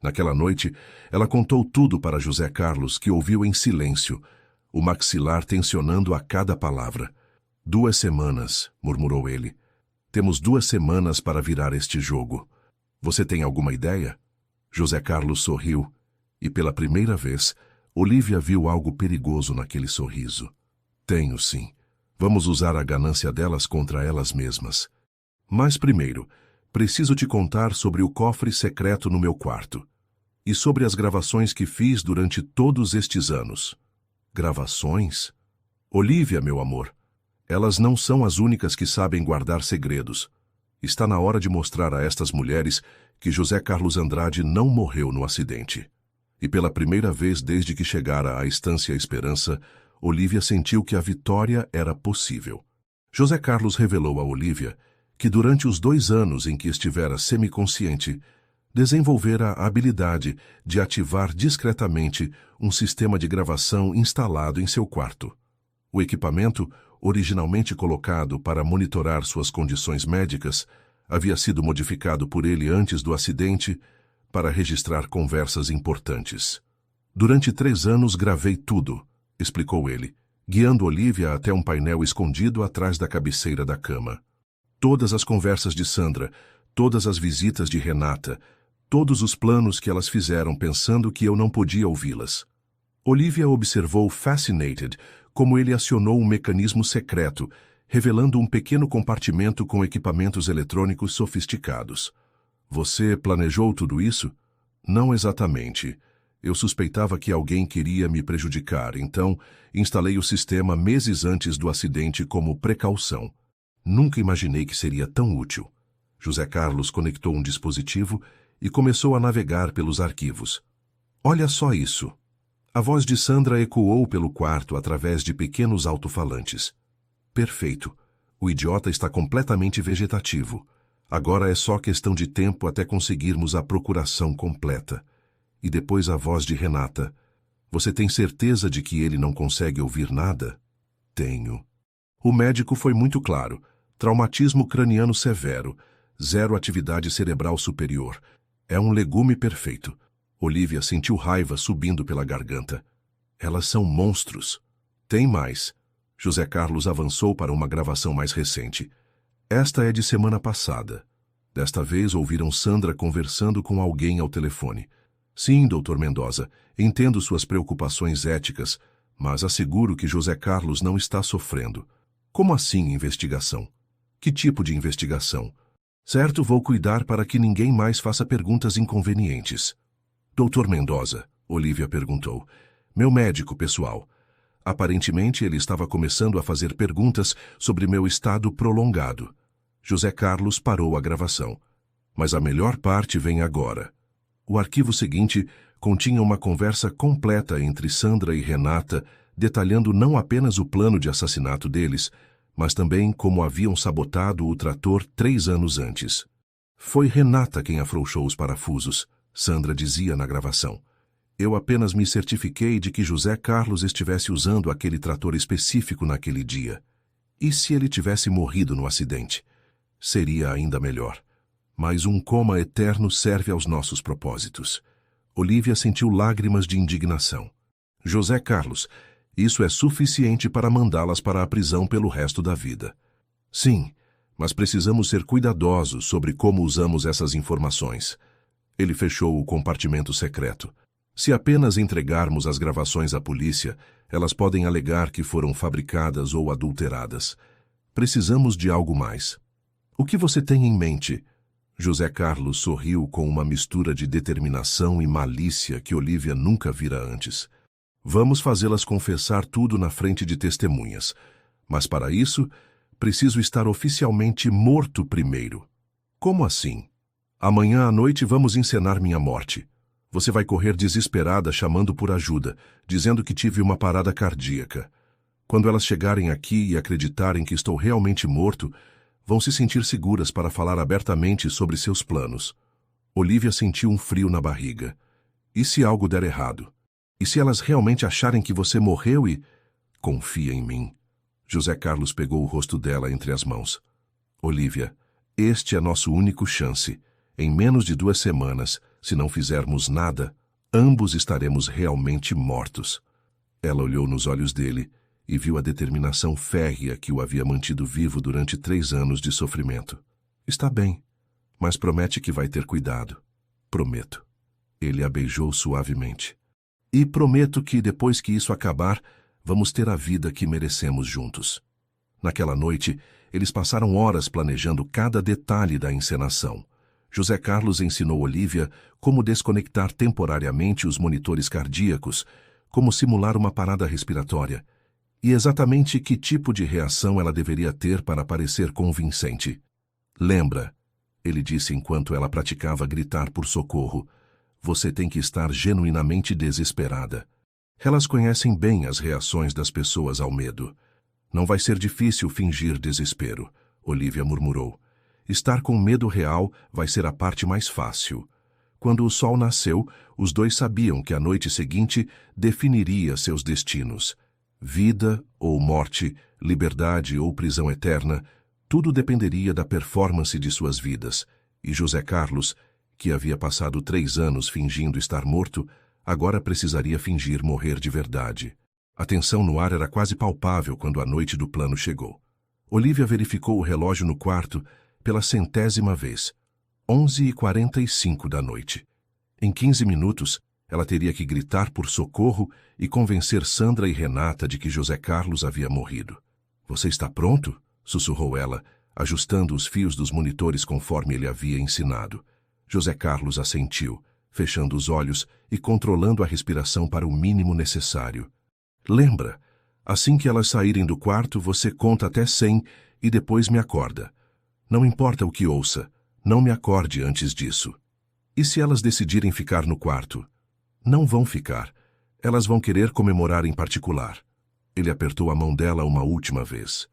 Naquela noite, ela contou tudo para José Carlos, que ouviu em silêncio, o maxilar tensionando a cada palavra. 2 semanas, murmurou ele. Temos 2 semanas para virar este jogo. Você tem alguma ideia? José Carlos sorriu, e pela primeira vez, Olívia viu algo perigoso naquele sorriso. Tenho sim. Vamos usar a ganância delas contra elas mesmas. Mas primeiro, preciso te contar sobre o cofre secreto no meu quarto. E sobre as gravações que fiz durante todos estes anos. Gravações? Olívia, meu amor, elas não são as únicas que sabem guardar segredos. Está na hora de mostrar a estas mulheres que José Carlos Andrade não morreu no acidente. E pela primeira vez desde que chegara à Estância Esperança, Olívia sentiu que a vitória era possível. José Carlos revelou a Olívia que durante os 2 anos em que estivera semiconsciente, desenvolvera a habilidade de ativar discretamente um sistema de gravação instalado em seu quarto. O equipamento, originalmente colocado para monitorar suas condições médicas, havia sido modificado por ele antes do acidente para registrar conversas importantes. Durante 3 anos gravei tudo, explicou ele, guiando Olívia até um painel escondido atrás da cabeceira da cama. Todas as conversas de Sandra, todas as visitas de Renata, todos os planos que elas fizeram pensando que eu não podia ouvi-las. Olívia observou fascinated como ele acionou um mecanismo secreto, revelando um pequeno compartimento com equipamentos eletrônicos sofisticados. Você planejou tudo isso? Não exatamente. Eu suspeitava que alguém queria me prejudicar, então instalei o sistema meses antes do acidente como precaução. Nunca imaginei que seria tão útil. José Carlos conectou um dispositivo e começou a navegar pelos arquivos. Olha só isso. A voz de Sandra ecoou pelo quarto através de pequenos alto-falantes. Perfeito. O idiota está completamente vegetativo. Agora é só questão de tempo até conseguirmos a procuração completa. E depois a voz de Renata. Você tem certeza de que ele não consegue ouvir nada? Tenho. O médico foi muito claro. Traumatismo craniano severo. 0 atividade cerebral superior. É um legume perfeito. Olívia sentiu raiva subindo pela garganta. Elas são monstros. Tem mais. José Carlos avançou para uma gravação mais recente. Esta é de semana passada. Desta vez ouviram Sandra conversando com alguém ao telefone. Sim, Dr. Mendoza, entendo suas preocupações éticas, mas asseguro que José Carlos não está sofrendo. Como assim investigação? Que tipo de investigação? Certo, vou cuidar para que ninguém mais faça perguntas inconvenientes. Dr. Mendoza, Olívia perguntou. Meu médico pessoal. Aparentemente ele estava começando a fazer perguntas sobre meu estado prolongado. José Carlos parou a gravação. Mas a melhor parte vem agora. O arquivo seguinte continha uma conversa completa entre Sandra e Renata, detalhando não apenas o plano de assassinato deles, mas também como haviam sabotado o trator 3 anos antes. Foi Renata quem afrouxou os parafusos, Sandra dizia na gravação. Eu apenas me certifiquei de que José Carlos estivesse usando aquele trator específico naquele dia. E se ele tivesse morrido no acidente? Seria ainda melhor. Mas um coma eterno serve aos nossos propósitos. Olívia sentiu lágrimas de indignação. José Carlos, isso é suficiente para mandá-las para a prisão pelo resto da vida. Sim, mas precisamos ser cuidadosos sobre como usamos essas informações. Ele fechou o compartimento secreto. Se apenas entregarmos as gravações à polícia, elas podem alegar que foram fabricadas ou adulteradas. Precisamos de algo mais. O que você tem em mente? José Carlos sorriu com uma mistura de determinação e malícia que Olívia nunca vira antes. Vamos fazê-las confessar tudo na frente de testemunhas. Mas para isso, preciso estar oficialmente morto primeiro. Como assim? Amanhã à noite vamos encenar minha morte. Você vai correr desesperada chamando por ajuda, dizendo que tive uma parada cardíaca. Quando elas chegarem aqui e acreditarem que estou realmente morto, vão se sentir seguras para falar abertamente sobre seus planos. Olívia sentiu um frio na barriga. E se algo der errado? E se elas realmente acharem que você morreu e... Confia em mim. José Carlos pegou o rosto dela entre as mãos. Olívia, este é nosso único chance. Em menos de 2 semanas, se não fizermos nada, ambos estaremos realmente mortos. Ela olhou nos olhos dele e viu a determinação férrea que o havia mantido vivo durante 3 anos de sofrimento. Está bem, mas promete que vai ter cuidado. Prometo. Ele a beijou suavemente. E prometo que, depois que isso acabar, vamos ter a vida que merecemos juntos. Naquela noite, eles passaram horas planejando cada detalhe da encenação. José Carlos ensinou Olívia como desconectar temporariamente os monitores cardíacos, como simular uma parada respiratória, e exatamente que tipo de reação ela deveria ter para parecer convincente. Lembra, ele disse enquanto ela praticava gritar por socorro, você tem que estar genuinamente desesperada. Elas conhecem bem as reações das pessoas ao medo. Não vai ser difícil fingir desespero, Olívia murmurou. Estar com medo real vai ser a parte mais fácil. Quando o sol nasceu, os dois sabiam que a noite seguinte definiria seus destinos. Vida ou morte, liberdade ou prisão eterna, tudo dependeria da performance de suas vidas. E José Carlos, que havia passado 3 anos fingindo estar morto, agora precisaria fingir morrer de verdade. A tensão no ar era quase palpável quando a noite do plano chegou. Olívia verificou o relógio no quarto pela 100ª vez. 11h45 da noite. Em 15 minutos, ela teria que gritar por socorro e convencer Sandra e Renata de que José Carlos havia morrido. Você está pronto? Sussurrou ela, ajustando os fios dos monitores conforme ele havia ensinado. José Carlos assentiu, fechando os olhos e controlando a respiração para o mínimo necessário. Lembra, assim que elas saírem do quarto, você conta até 100 e depois me acorda. Não importa o que ouça, não me acorde antes disso. E se elas decidirem ficar no quarto? Não vão ficar. Elas vão querer comemorar em particular. Ele apertou a mão dela uma última vez.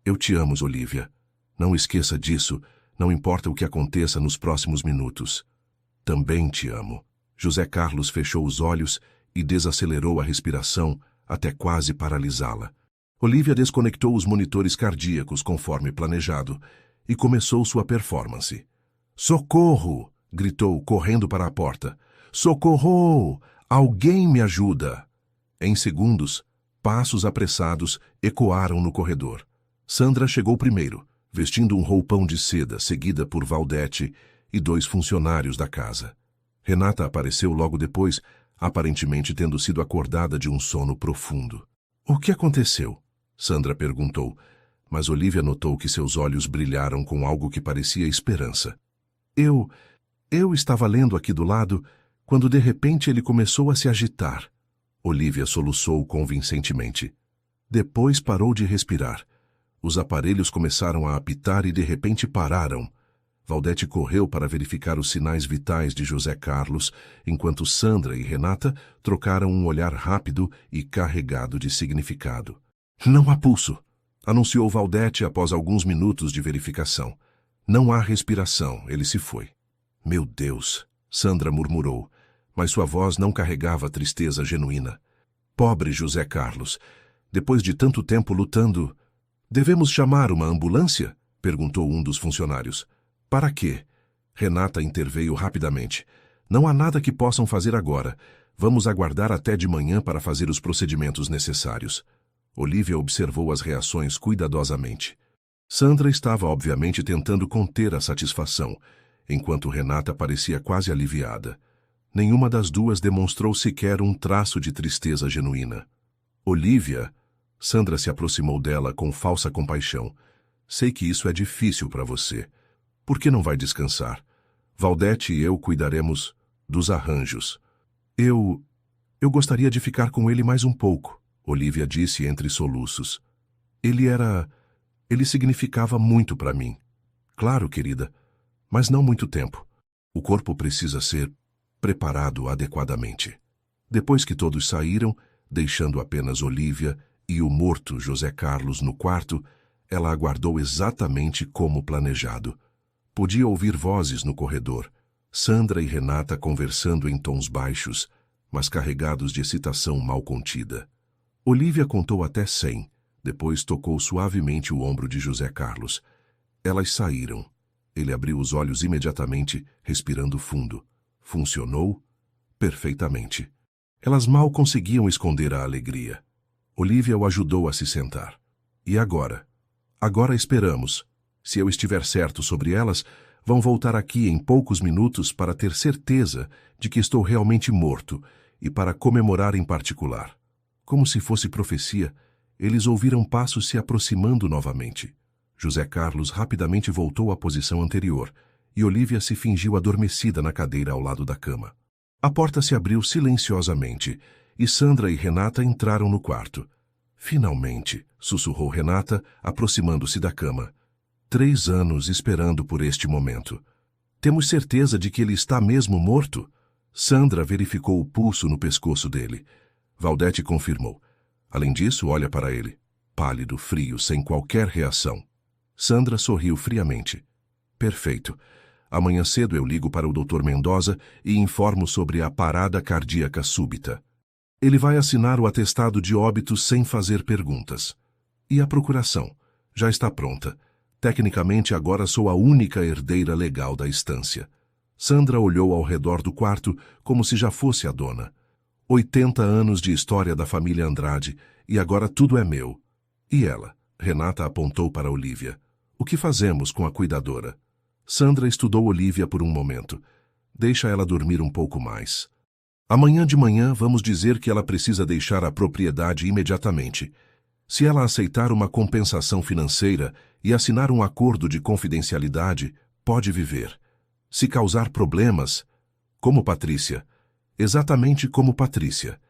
Eu te amo, Olívia. Não esqueça disso, não importa o que aconteça nos próximos minutos. Também te amo. José Carlos fechou os olhos e desacelerou a respiração até quase paralisá-la. Olívia desconectou os monitores cardíacos conforme planejado e começou sua performance. Socorro! Gritou, correndo para a porta. Socorro! Alguém me ajuda! Em segundos, passos apressados ecoaram no corredor. Sandra chegou primeiro, vestindo um roupão de seda, seguida por Valdete e 2 funcionários da casa. Renata apareceu logo depois, aparentemente tendo sido acordada de um sono profundo. O que aconteceu? Sandra perguntou, mas Olívia notou que seus olhos brilharam com algo que parecia esperança. Eu estava lendo aqui do lado, quando de repente ele começou a se agitar. Olívia soluçou convincentemente. Depois parou de respirar. Os aparelhos começaram a apitar e de repente pararam. Valdete correu para verificar os sinais vitais de José Carlos, enquanto Sandra e Renata trocaram um olhar rápido e carregado de significado. Não há pulso, anunciou Valdete após alguns minutos de verificação. Não há respiração, ele se foi. Meu Deus, Sandra murmurou, mas sua voz não carregava tristeza genuína. Pobre José Carlos, depois de tanto tempo lutando... Devemos chamar uma ambulância? Perguntou um dos funcionários. Para quê? Renata interveio rapidamente. Não há nada que possam fazer agora. Vamos aguardar até de manhã para fazer os procedimentos necessários. Olívia observou as reações cuidadosamente. Sandra estava obviamente tentando conter a satisfação, enquanto Renata parecia quase aliviada. Nenhuma das duas demonstrou sequer um traço de tristeza genuína. Olívia... Sandra se aproximou dela com falsa compaixão. Sei que isso é difícil para você. Por que não vai descansar? Valdete e eu cuidaremos dos arranjos. Eu gostaria de ficar com ele mais um pouco, Olivia disse entre soluços. Ele significava muito para mim. Claro, querida, mas não muito tempo. O corpo precisa ser preparado adequadamente. Depois que todos saíram, deixando apenas Olivia e o morto José Carlos no quarto, ela aguardou exatamente como planejado. Podia ouvir vozes no corredor, Sandra e Renata conversando em tons baixos, mas carregados de excitação mal contida. Olivia contou até 100, depois tocou suavemente o ombro de José Carlos. Elas saíram. Ele abriu os olhos imediatamente, respirando fundo. Funcionou perfeitamente. Elas mal conseguiam esconder a alegria. Olivia o ajudou a se sentar. E agora? Agora esperamos. Se eu estiver certo sobre elas, vão voltar aqui em poucos minutos para ter certeza de que estou realmente morto e para comemorar em particular. Como se fosse profecia, eles ouviram passos se aproximando novamente. José Carlos rapidamente voltou à posição anterior e Olivia se fingiu adormecida na cadeira ao lado da cama. A porta se abriu silenciosamente e Sandra e Renata entraram no quarto. Finalmente, sussurrou Renata, aproximando-se da cama. 3 anos esperando por este momento. Temos certeza de que ele está mesmo morto? Sandra verificou o pulso no pescoço dele. Valdete confirmou. Além disso, olha para ele. Pálido, frio, sem qualquer reação. Sandra sorriu friamente. Perfeito. Amanhã cedo eu ligo para o Dr. Mendoza e informo sobre a parada cardíaca súbita. Ele vai assinar o atestado de óbito sem fazer perguntas. E a procuração? Já está pronta. Tecnicamente, agora sou a única herdeira legal da estância. Sandra olhou ao redor do quarto como se já fosse a dona. 80 anos de história da família Andrade e agora tudo é meu. E ela? Renata apontou para Olivia. O que fazemos com a cuidadora? Sandra estudou Olivia por um momento. Deixa ela dormir um pouco mais. Amanhã de manhã vamos dizer que ela precisa deixar a propriedade imediatamente. Se ela aceitar uma compensação financeira e assinar um acordo de confidencialidade, pode viver. Se causar problemas, como Patrícia. Exatamente como Patrícia.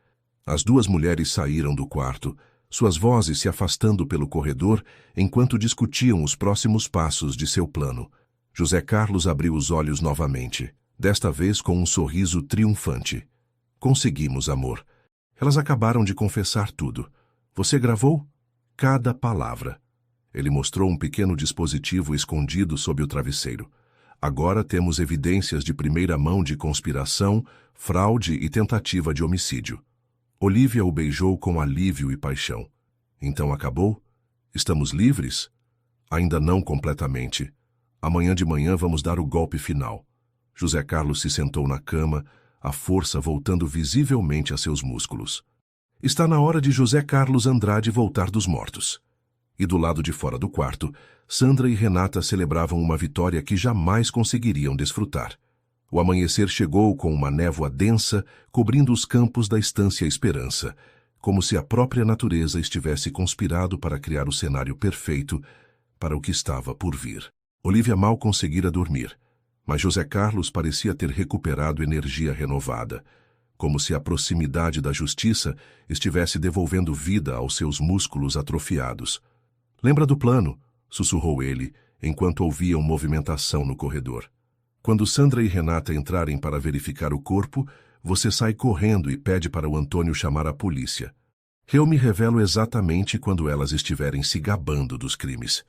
As duas mulheres saíram do quarto, suas vozes se afastando pelo corredor enquanto discutiam os próximos passos de seu plano. José Carlos abriu os olhos novamente, desta vez com um sorriso triunfante. Conseguimos, amor. Elas acabaram de confessar tudo. Você gravou? Cada palavra. Ele mostrou um pequeno dispositivo escondido sob o travesseiro. Agora temos evidências de primeira mão de conspiração, fraude e tentativa de homicídio. Olivia o beijou com alívio e paixão. Então acabou? Estamos livres? Ainda não completamente. Amanhã de manhã vamos dar o golpe final. José Carlos se sentou na cama, a força voltando visivelmente a seus músculos. Está na hora de José Carlos Andrade voltar dos mortos. E do lado de fora do quarto, Sandra e Renata celebravam uma vitória que jamais conseguiriam desfrutar. O amanhecer chegou com uma névoa densa, cobrindo os campos da estância Esperança, como se a própria natureza estivesse conspirado para criar o cenário perfeito para o que estava por vir. Olivia mal conseguira dormir, mas José Carlos parecia ter recuperado energia renovada, como se a proximidade da justiça estivesse devolvendo vida aos seus músculos atrofiados. Lembra do plano? Sussurrou ele, enquanto ouviam movimentação no corredor. Quando Sandra e Renata entrarem para verificar o corpo, você sai correndo e pede para o Antônio chamar a polícia. Eu me revelo exatamente quando elas estiverem se gabando dos crimes.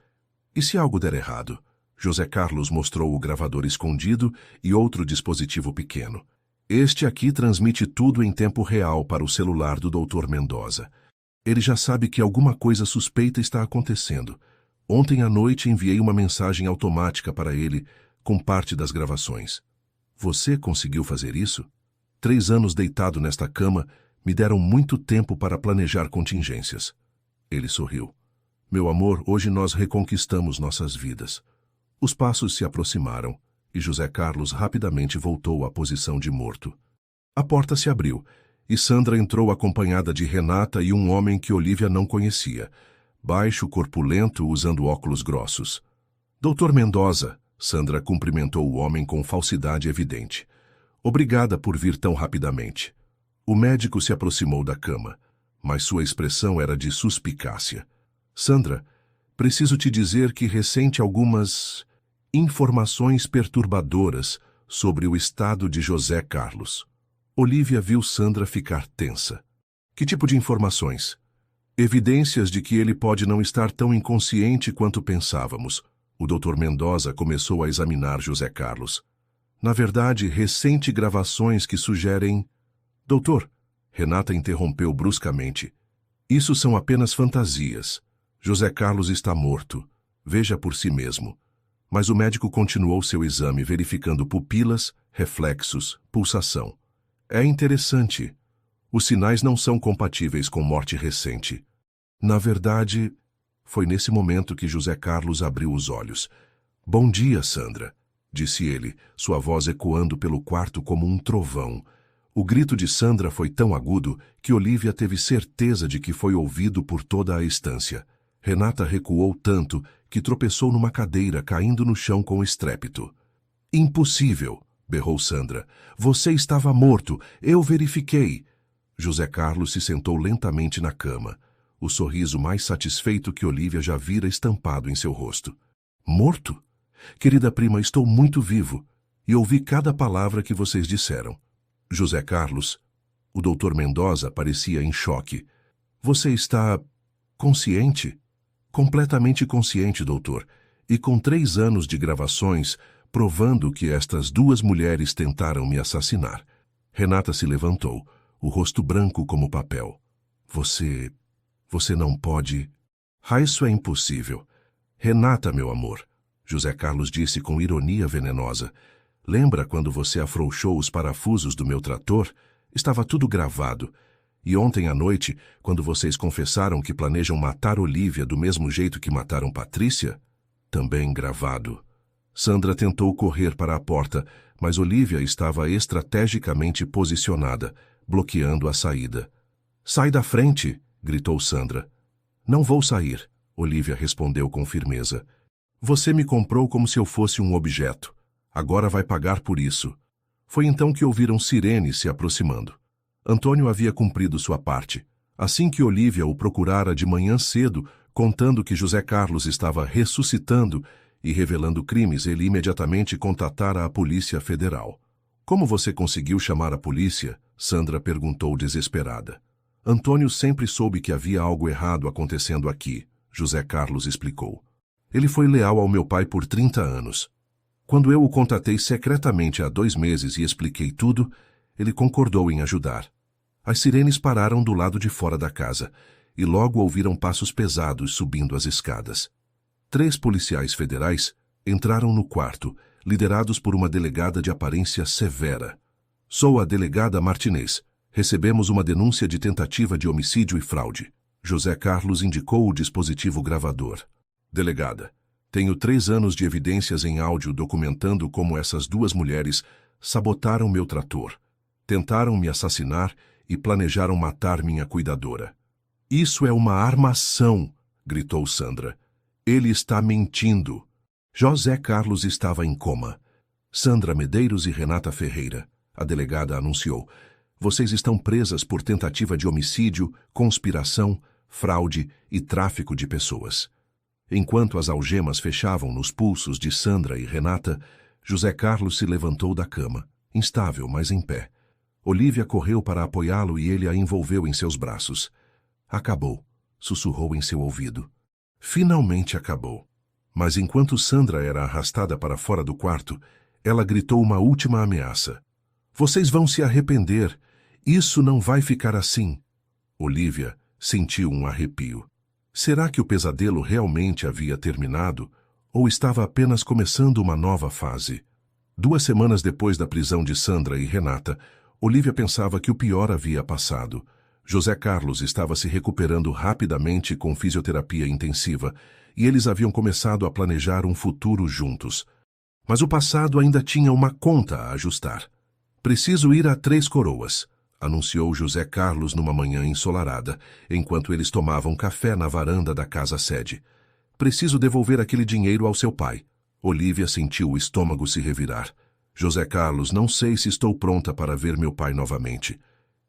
E se algo der errado? José Carlos mostrou o gravador escondido e outro dispositivo pequeno. Este aqui transmite tudo em tempo real para o celular do Dr. Mendoza. Ele já sabe que alguma coisa suspeita está acontecendo. Ontem à noite enviei uma mensagem automática para ele, com parte das gravações. Você conseguiu fazer isso? 3 anos deitado nesta cama me deram muito tempo para planejar contingências. Ele sorriu. Meu amor, hoje nós reconquistamos nossas vidas. Os passos se aproximaram e José Carlos rapidamente voltou à posição de morto. A porta se abriu e Sandra entrou acompanhada de Renata e um homem que Olivia não conhecia, baixo, corpulento, usando óculos grossos. Dr. Mendoza, Sandra cumprimentou o homem com falsidade evidente. Obrigada por vir tão rapidamente. O médico se aproximou da cama, mas sua expressão era de suspicácia. Sandra, preciso te dizer que ressente algumas informações perturbadoras sobre o estado de José Carlos. Olívia viu Sandra ficar tensa. Que tipo de informações? Evidências de que ele pode não estar tão inconsciente quanto pensávamos. O Dr. Mendoza começou a examinar José Carlos. Na verdade, recente gravações que sugerem... Doutor, Renata interrompeu bruscamente. Isso são apenas fantasias. José Carlos está morto. Veja por si mesmo. Mas o médico continuou seu exame, verificando pupilas, reflexos, pulsação. É interessante. Os sinais não são compatíveis com morte recente. Na verdade, foi nesse momento que José Carlos abriu os olhos. Bom dia, Sandra, disse ele, sua voz ecoando pelo quarto como um trovão. O grito de Sandra foi tão agudo que Olívia teve certeza de que foi ouvido por toda a estância. Renata recuou tanto que tropeçou numa cadeira, caindo no chão com estrépito. Impossível, berrou Sandra. Você estava morto, eu verifiquei. José Carlos se sentou lentamente na cama, o sorriso mais satisfeito que Olívia já vira estampado em seu rosto. Morto? Querida prima, estou muito vivo e ouvi cada palavra que vocês disseram. José Carlos, o Dr. Mendoza parecia em choque. Você está consciente? Completamente consciente, doutor, e com 3 anos de gravações provando que estas 2 mulheres tentaram me assassinar. Renata se levantou, o rosto branco como papel. Você não pode... Isso é impossível. Renata, meu amor, José Carlos disse com ironia venenosa. Lembra quando você afrouxou os parafusos do meu trator? Estava tudo gravado. E ontem à noite, quando vocês confessaram que planejam matar Olívia do mesmo jeito que mataram Patrícia? Também gravado. Sandra tentou correr para a porta, mas Olívia estava estrategicamente posicionada, bloqueando a saída. Sai da frente, gritou Sandra. Não vou sair, Olívia respondeu com firmeza. Você me comprou como se eu fosse um objeto. Agora vai pagar por isso. Foi então que ouviram sirenes se aproximando. Antônio havia cumprido sua parte. Assim que Olívia o procurara de manhã cedo, contando que José Carlos estava ressuscitando e revelando crimes, ele imediatamente contatara a Polícia Federal. Como você conseguiu chamar a polícia? Sandra perguntou desesperada. Antônio sempre soube que havia algo errado acontecendo aqui, José Carlos explicou. Ele foi leal ao meu pai por 30 anos. Quando eu o contatei secretamente há 2 meses e expliquei tudo, ele concordou em ajudar. As sirenes pararam do lado de fora da casa e logo ouviram passos pesados subindo as escadas. 3 policiais federais entraram no quarto, liderados por uma delegada de aparência severa. Sou a delegada Martinez. Recebemos uma denúncia de tentativa de homicídio e fraude. José Carlos indicou o dispositivo gravador. Delegada, tenho 3 anos de evidências em áudio documentando como essas 2 mulheres sabotaram meu trator, tentaram me assassinar e planejaram matar minha cuidadora. Isso é uma armação, gritou Sandra. Ele está mentindo. José Carlos estava em coma. Sandra Medeiros e Renata Ferreira, a delegada anunciou. Vocês estão presas por tentativa de homicídio, conspiração, fraude e tráfico de pessoas. Enquanto as algemas fechavam nos pulsos de Sandra e Renata, José Carlos se levantou da cama, instável, mas em pé. Olívia correu para apoiá-lo e ele a envolveu em seus braços. Acabou, sussurrou em seu ouvido. Finalmente acabou. Mas enquanto Sandra era arrastada para fora do quarto, ela gritou uma última ameaça. Vocês vão se arrepender. Isso não vai ficar assim. Olívia sentiu um arrepio. Será que o pesadelo realmente havia terminado ou estava apenas começando uma nova fase? 2 semanas depois da prisão de Sandra e Renata, Olívia pensava que o pior havia passado. José Carlos estava se recuperando rapidamente com fisioterapia intensiva e eles haviam começado a planejar um futuro juntos. Mas o passado ainda tinha uma conta a ajustar. Preciso ir a 3 Coroas, anunciou José Carlos numa manhã ensolarada, enquanto eles tomavam café na varanda da casa-sede. Preciso devolver aquele dinheiro ao seu pai. Olívia sentiu o estômago se revirar. José Carlos, não sei se estou pronta para ver meu pai novamente.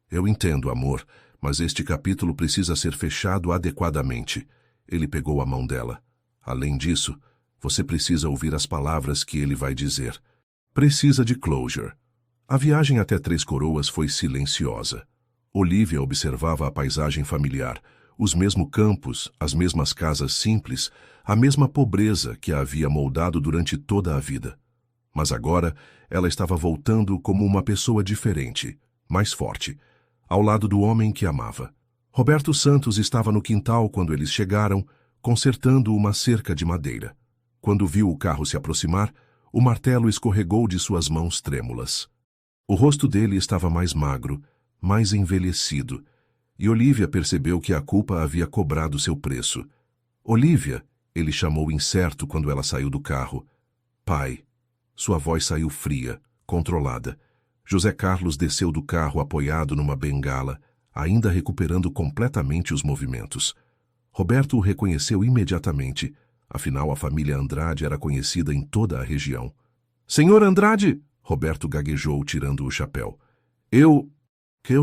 Eu entendo, amor, mas este capítulo precisa ser fechado adequadamente. Ele pegou a mão dela. Além disso, você precisa ouvir as palavras que ele vai dizer. Precisa de closure. A viagem até Três Coroas foi silenciosa. Olívia observava a paisagem familiar, os mesmos campos, as mesmas casas simples, a mesma pobreza que a havia moldado durante toda a vida. Mas agora ela estava voltando como uma pessoa diferente, mais forte, ao lado do homem que amava. Roberto Santos estava no quintal quando eles chegaram, consertando uma cerca de madeira. Quando viu o carro se aproximar, o martelo escorregou de suas mãos trêmulas. O rosto dele estava mais magro, mais envelhecido, e Olívia percebeu que a culpa havia cobrado seu preço. Olívia, ele chamou incerto quando ela saiu do carro. Pai. Sua voz saiu fria, controlada. José Carlos desceu do carro apoiado numa bengala, ainda recuperando completamente os movimentos. Roberto o reconheceu imediatamente, afinal a família Andrade era conhecida em toda a região. Senhor Andrade! Roberto gaguejou, tirando o chapéu. Eu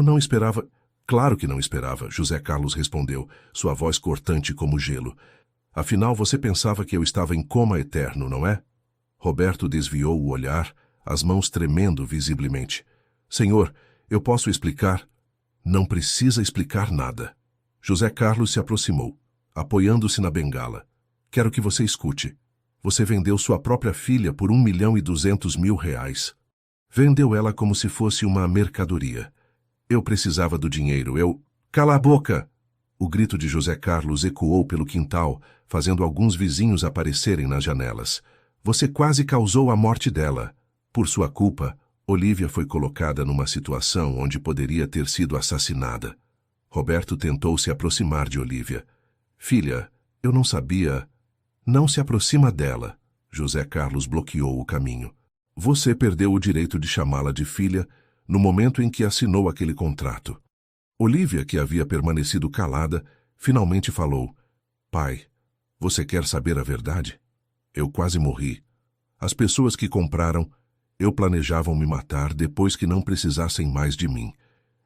não esperava... Claro que não esperava, José Carlos respondeu, sua voz cortante como gelo. Afinal, você pensava que eu estava em coma eterno, não é? Roberto desviou o olhar, as mãos tremendo visivelmente. Senhor, eu posso explicar? Não precisa explicar nada. José Carlos se aproximou, apoiando-se na bengala. Quero que você escute. Você vendeu sua própria filha por R$1.200.000. Vendeu ela como se fosse uma mercadoria. Eu precisava do dinheiro, Cala a boca! O grito de José Carlos ecoou pelo quintal, fazendo alguns vizinhos aparecerem nas janelas. Você quase causou a morte dela. Por sua culpa, Olívia foi colocada numa situação onde poderia ter sido assassinada. Roberto tentou se aproximar de Olívia. Filha, eu não sabia... Não se aproxima dela. José Carlos bloqueou o caminho. Você perdeu o direito de chamá-la de filha no momento em que assinou aquele contrato. Olívia, que havia permanecido calada, finalmente falou. Pai, você quer saber a verdade? Eu quase morri. As pessoas que compraram, planejavam me matar depois que não precisassem mais de mim.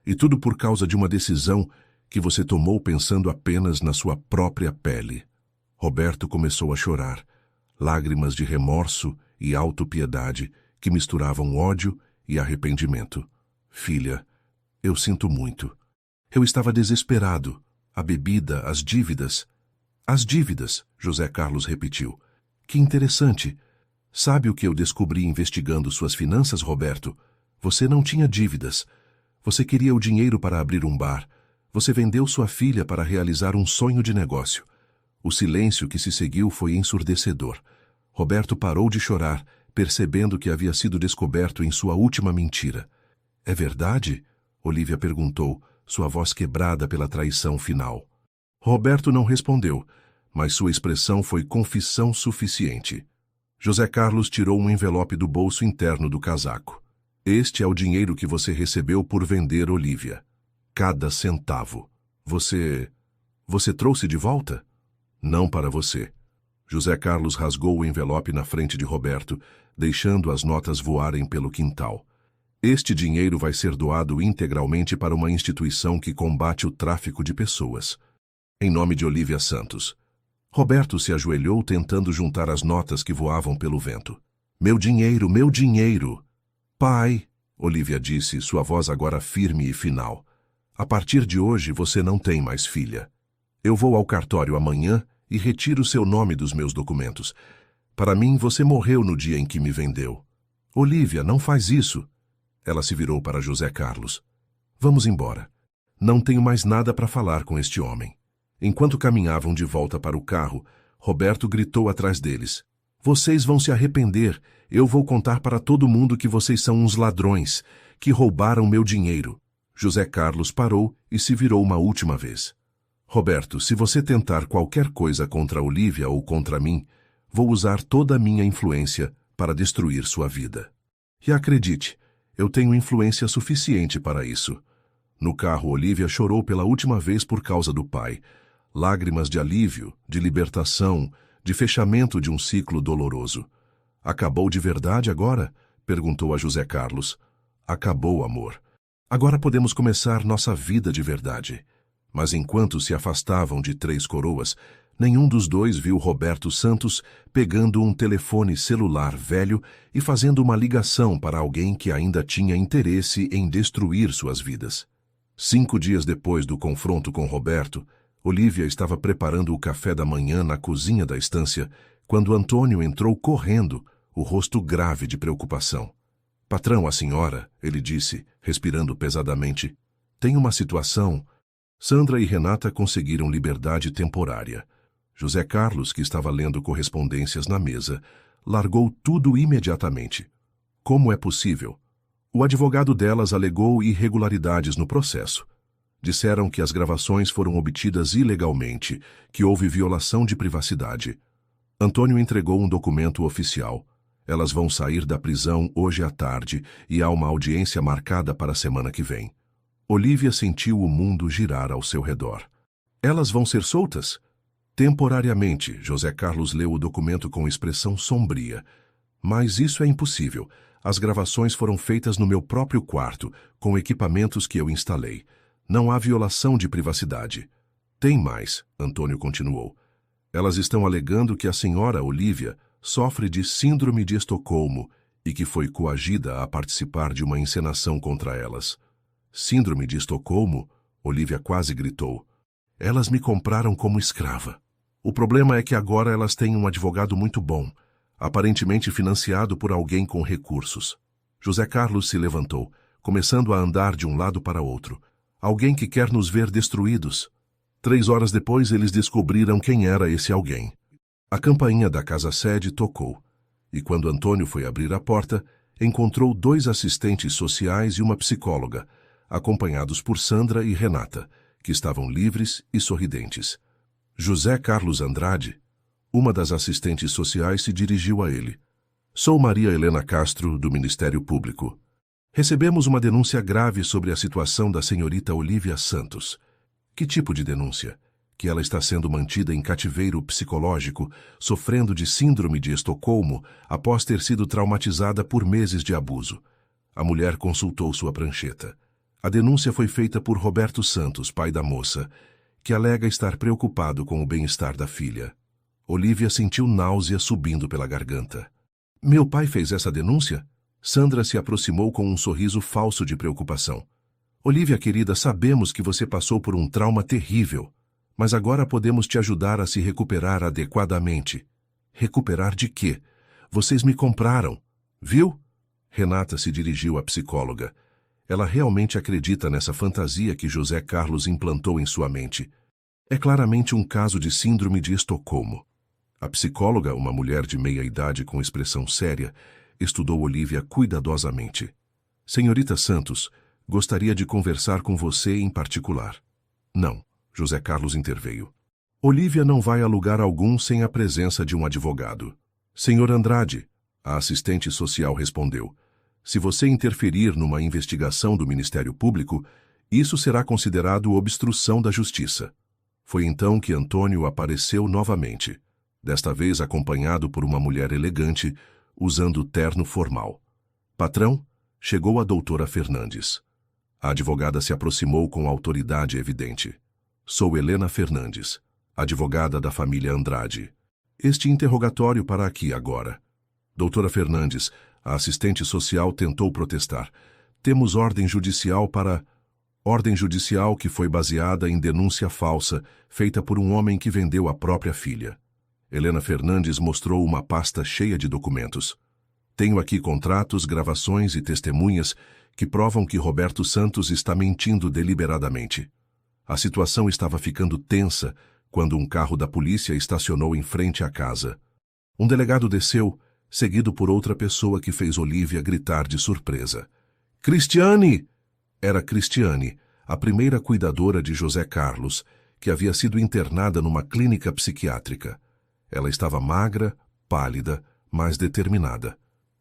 E tudo por causa de uma decisão que você tomou pensando apenas na sua própria pele. Roberto começou a chorar, lágrimas de remorso e autopiedade que misturavam ódio e arrependimento. Filha, eu sinto muito. Eu estava desesperado. A bebida, as dívidas. As dívidas, José Carlos repetiu. Que interessante. Sabe o que eu descobri investigando suas finanças, Roberto? Você não tinha dívidas. Você queria o dinheiro para abrir um bar. Você vendeu sua filha para realizar um sonho de negócio. O silêncio que se seguiu foi ensurdecedor. Roberto parou de chorar, percebendo que havia sido descoberto em sua última mentira. É verdade? Olívia perguntou, sua voz quebrada pela traição final. Roberto não respondeu, mas sua expressão foi confissão suficiente. José Carlos tirou um envelope do bolso interno do casaco. Este é o dinheiro que você recebeu por vender Olívia. Cada centavo. Você trouxe de volta? Não para você. José Carlos rasgou o envelope na frente de Roberto, deixando as notas voarem pelo quintal. Este dinheiro vai ser doado integralmente para uma instituição que combate o tráfico de pessoas. Em nome de Olívia Santos. Roberto se ajoelhou tentando juntar as notas que voavam pelo vento. Meu dinheiro, meu dinheiro! Pai, Olívia disse, sua voz agora firme e final. A partir de hoje você não tem mais filha. Eu vou ao cartório amanhã e retiro seu nome dos meus documentos. Para mim, você morreu no dia em que me vendeu. Olívia, não faz isso. Ela se virou para José Carlos. Vamos embora. Não tenho mais nada para falar com este homem. Enquanto caminhavam de volta para o carro, Roberto gritou atrás deles. Vocês vão se arrepender. Eu vou contar para todo mundo que vocês são uns ladrões, que roubaram meu dinheiro. José Carlos parou e se virou uma última vez. Roberto, se você tentar qualquer coisa contra Olívia ou contra mim, vou usar toda a minha influência para destruir sua vida. E acredite, eu tenho influência suficiente para isso. No carro, Olívia chorou pela última vez por causa do pai. Lágrimas de alívio, de libertação, de fechamento de um ciclo doloroso. Acabou de verdade agora? Perguntou a José Carlos. Acabou, amor. Agora podemos começar nossa vida de verdade. Mas enquanto se afastavam de Três Coroas, nenhum dos dois viu Roberto Santos pegando um telefone celular velho e fazendo uma ligação para alguém que ainda tinha interesse em destruir suas vidas. 5 dias depois do confronto com Roberto, Olívia estava preparando o café da manhã na cozinha da estância, quando Antônio entrou correndo, o rosto grave de preocupação. Patrão, a senhora, ele disse, respirando pesadamente. Tem uma situação. Sandra e Renata conseguiram liberdade temporária. José Carlos, que estava lendo correspondências na mesa, largou tudo imediatamente. Como é possível? O advogado delas alegou irregularidades no processo. Disseram que as gravações foram obtidas ilegalmente, que houve violação de privacidade. Antônio entregou um documento oficial. Elas vão sair da prisão hoje à tarde e há uma audiência marcada para a semana que vem. Olívia sentiu o mundo girar ao seu redor. Elas vão ser soltas? Temporariamente, José Carlos leu o documento com expressão sombria. Mas isso é impossível. As gravações foram feitas no meu próprio quarto, com equipamentos que eu instalei. Não há violação de privacidade. Tem mais, Antônio continuou. Elas estão alegando que a senhora Olívia sofre de síndrome de Estocolmo e que foi coagida a participar de uma encenação contra elas. Síndrome de Estocolmo? Olívia quase gritou. Elas me compraram como escrava. O problema é que agora elas têm um advogado muito bom, aparentemente financiado por alguém com recursos. José Carlos se levantou, começando a andar de um lado para outro. Alguém que quer nos ver destruídos. 3 horas depois eles descobriram quem era esse alguém. A campainha da casa-sede tocou, e quando Antônio foi abrir a porta, encontrou 2 assistentes sociais e uma psicóloga, acompanhados por Sandra e Renata, que estavam livres e sorridentes. José Carlos Andrade, uma das assistentes sociais, se dirigiu a ele. Sou Maria Helena Castro, do Ministério Público. Recebemos uma denúncia grave sobre a situação da senhorita Olívia Santos. Que tipo de denúncia? Que ela está sendo mantida em cativeiro psicológico, sofrendo de síndrome de Estocolmo após ter sido traumatizada por meses de abuso. A mulher consultou sua prancheta. A denúncia foi feita por Roberto Santos, pai da moça, que alega estar preocupado com o bem-estar da filha. Olívia sentiu náusea subindo pela garganta. Meu pai fez essa denúncia? Sandra se aproximou com um sorriso falso de preocupação. Olívia, querida, sabemos que você passou por um trauma terrível, mas agora podemos te ajudar a se recuperar adequadamente. Recuperar de quê? Vocês me compraram, viu? Renata se dirigiu à psicóloga. Ela realmente acredita nessa fantasia que José Carlos implantou em sua mente. É claramente um caso de síndrome de Estocolmo. A psicóloga, uma mulher de meia-idade com expressão séria, estudou Olívia cuidadosamente. Senhorita Santos, gostaria de conversar com você em particular. Não, José Carlos interveio. Olívia não vai a lugar algum sem a presença de um advogado. Senhor Andrade, a assistente social respondeu. Se você interferir numa investigação do Ministério Público, isso será considerado obstrução da justiça. Foi então que Antônio apareceu novamente, desta vez acompanhado por uma mulher elegante, usando terno formal. Patrão, chegou a doutora Fernandes. A advogada se aproximou com autoridade evidente. Sou Helena Fernandes, advogada da família Andrade. Este interrogatório para aqui agora. Doutora Fernandes, a assistente social tentou protestar. Temos ordem judicial para... Ordem judicial que foi baseada em denúncia falsa, feita por um homem que vendeu a própria filha. Helena Fernandes mostrou uma pasta cheia de documentos. Tenho aqui contratos, gravações e testemunhas que provam que Roberto Santos está mentindo deliberadamente. A situação estava ficando tensa quando um carro da polícia estacionou em frente à casa. Um delegado desceu, seguido por outra pessoa que fez Olívia gritar de surpresa. Cristiane! Era Cristiane, a primeira cuidadora de José Carlos, que havia sido internada numa clínica psiquiátrica. Ela estava magra, pálida, mas determinada.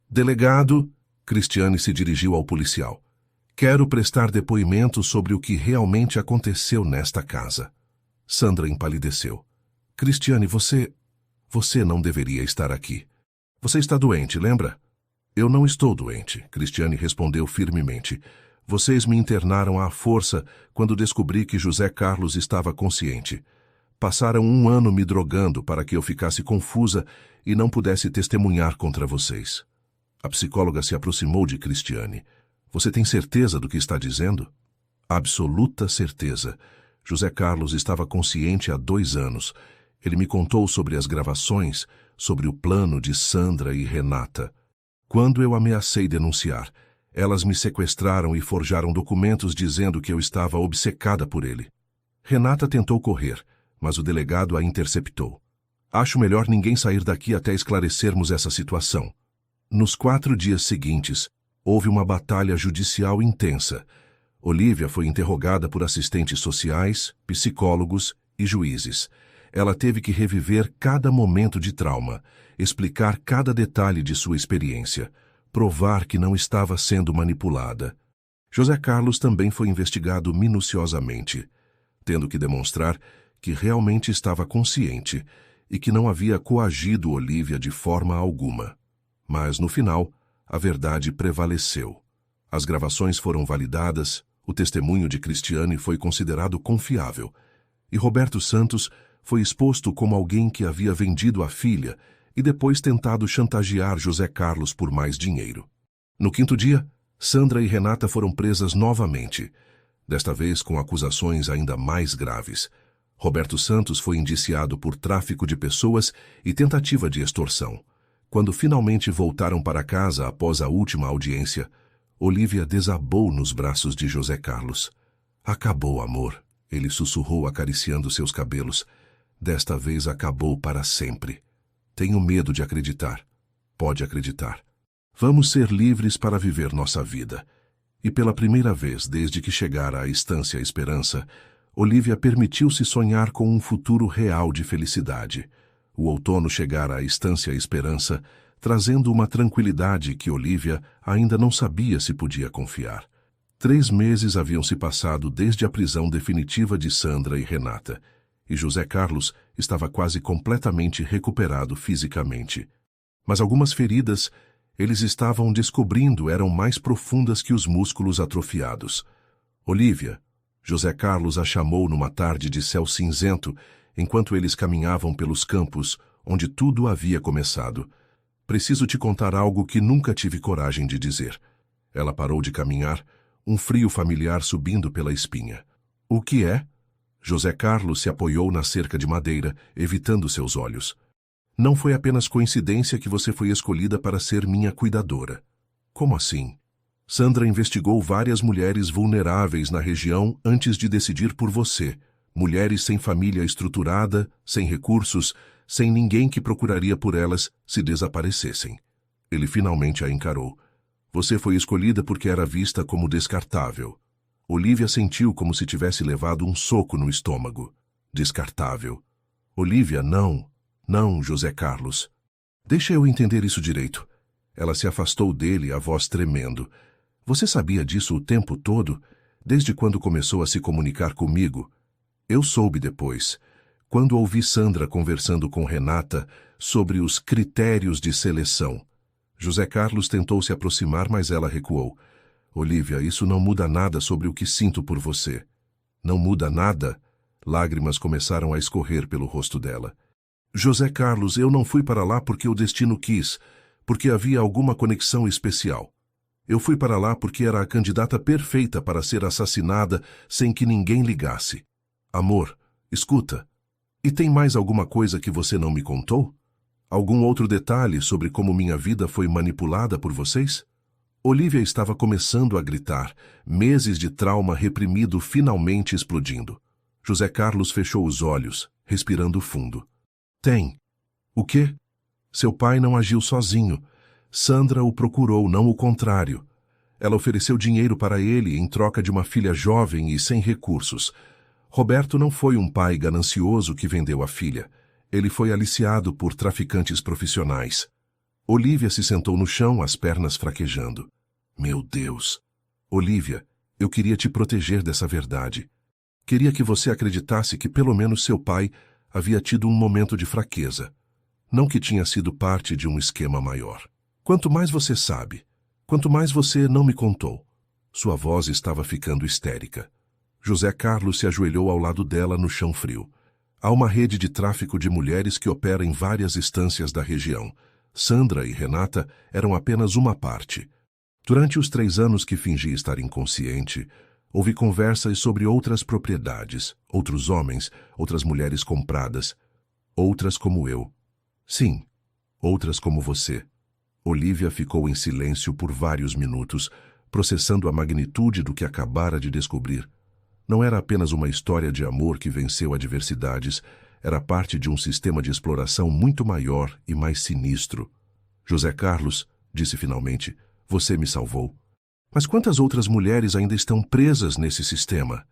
Delegado, Cristiane se dirigiu ao policial. Quero prestar depoimento sobre o que realmente aconteceu nesta casa. Sandra empalideceu. Cristiane, você não deveria estar aqui. Você está doente, lembra? Eu não estou doente, Cristiane respondeu firmemente. Vocês me internaram à força quando descobri que José Carlos estava consciente. Passaram 1 ano me drogando para que eu ficasse confusa e não pudesse testemunhar contra vocês. A psicóloga se aproximou de Cristiane. Você tem certeza do que está dizendo? Absoluta certeza. José Carlos estava consciente há 2 anos. Ele me contou sobre as gravações, sobre o plano de Sandra e Renata. Quando eu ameacei denunciar, elas me sequestraram e forjaram documentos dizendo que eu estava obcecada por ele. Renata tentou correr, mas o delegado a interceptou. Acho melhor ninguém sair daqui até esclarecermos essa situação. Nos 4 dias seguintes, houve uma batalha judicial intensa. Olívia foi interrogada por assistentes sociais, psicólogos e juízes. Ela teve que reviver cada momento de trauma, explicar cada detalhe de sua experiência, provar que não estava sendo manipulada. José Carlos também foi investigado minuciosamente, tendo que demonstrar que realmente estava consciente e que não havia coagido Olívia de forma alguma. Mas, no final, a verdade prevaleceu. As gravações foram validadas, o testemunho de Cristiane foi considerado confiável, e Roberto Santos foi exposto como alguém que havia vendido a filha e depois tentado chantagear José Carlos por mais dinheiro. No 5º dia, Sandra e Renata foram presas novamente, desta vez com acusações ainda mais graves. Roberto Santos foi indiciado por tráfico de pessoas e tentativa de extorsão. Quando finalmente voltaram para casa após a última audiência, Olívia desabou nos braços de José Carlos. Acabou, amor, ele sussurrou acariciando seus cabelos. Desta vez acabou para sempre. Tenho medo de acreditar. Pode acreditar. Vamos ser livres para viver nossa vida. E pela primeira vez desde que chegara à Estância Esperança, Olívia permitiu-se sonhar com um futuro real de felicidade. O outono chegara à Estância Esperança, trazendo uma tranquilidade que Olívia ainda não sabia se podia confiar. 3 meses haviam se passado desde a prisão definitiva de Sandra e Renata, e José Carlos estava quase completamente recuperado fisicamente. Mas algumas feridas eles estavam descobrindo eram mais profundas que os músculos atrofiados. Olívia, José Carlos a chamou numa tarde de céu cinzento, enquanto eles caminhavam pelos campos, onde tudo havia começado. Preciso te contar algo que nunca tive coragem de dizer. Ela parou de caminhar, um frio familiar subindo pela espinha. O que é? José Carlos se apoiou na cerca de madeira, evitando seus olhos. Não foi apenas coincidência que você foi escolhida para ser minha cuidadora. Como assim? Sandra investigou várias mulheres vulneráveis na região antes de decidir por você. Mulheres sem família estruturada, sem recursos, sem ninguém que procuraria por elas se desaparecessem. Ele finalmente a encarou. Você foi escolhida porque era vista como descartável. Olívia sentiu como se tivesse levado um soco no estômago. Descartável. Olívia, não. Não, José Carlos. Deixa eu entender isso direito. Ela se afastou dele, a voz tremendo. Você sabia disso o tempo todo, desde quando começou a se comunicar comigo? Eu soube depois, quando ouvi Sandra conversando com Renata sobre os critérios de seleção. José Carlos tentou se aproximar, mas ela recuou. Olívia, isso não muda nada sobre o que sinto por você. Não muda nada? Lágrimas começaram a escorrer pelo rosto dela. José Carlos, eu não fui para lá porque o destino quis, porque havia alguma conexão especial. Eu fui para lá porque era a candidata perfeita para ser assassinada sem que ninguém ligasse. Amor, escuta. E tem mais alguma coisa que você não me contou? Algum outro detalhe sobre como minha vida foi manipulada por vocês? Olívia estava começando a gritar, meses de trauma reprimido finalmente explodindo. José Carlos fechou os olhos, respirando fundo. Tem. O quê? Seu pai não agiu sozinho. Sandra o procurou, não o contrário. Ela ofereceu dinheiro para ele em troca de uma filha jovem e sem recursos. Roberto não foi um pai ganancioso que vendeu a filha. Ele foi aliciado por traficantes profissionais. Olívia se sentou no chão, as pernas fraquejando. Meu Deus! Olívia, eu queria te proteger dessa verdade. Queria que você acreditasse que pelo menos seu pai havia tido um momento de fraqueza. não que tinha sido parte de um esquema maior. Quanto mais você sabe, quanto mais você não me contou. Sua voz estava ficando histérica. José Carlos se ajoelhou ao lado dela no chão frio. Há uma rede de tráfico de mulheres que opera em várias instâncias da região. Sandra e Renata eram apenas uma parte. Durante os 3 anos que fingi estar inconsciente, houve conversas sobre outras propriedades, outros homens, outras mulheres compradas, outras como eu. Sim, outras como você. Olivia ficou em silêncio por vários minutos, processando a magnitude do que acabara de descobrir. Não era apenas uma história de amor que venceu adversidades, era parte de um sistema de exploração muito maior e mais sinistro. José Carlos, disse finalmente, você me salvou. Mas quantas outras mulheres ainda estão presas nesse sistema?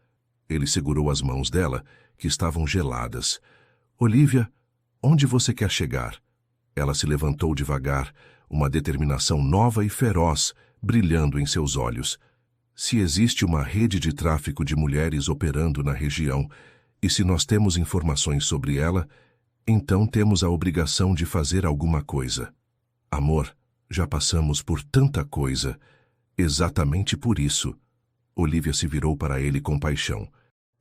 Ele segurou as mãos dela, que estavam geladas. Olivia, onde você quer chegar? Ela se levantou devagar, uma determinação nova e feroz, brilhando em seus olhos. Se existe uma rede de tráfico de mulheres operando na região, e se nós temos informações sobre ela, então temos a obrigação de fazer alguma coisa. Amor, já passamos por tanta coisa. Exatamente por isso. Olivia se virou para ele com paixão.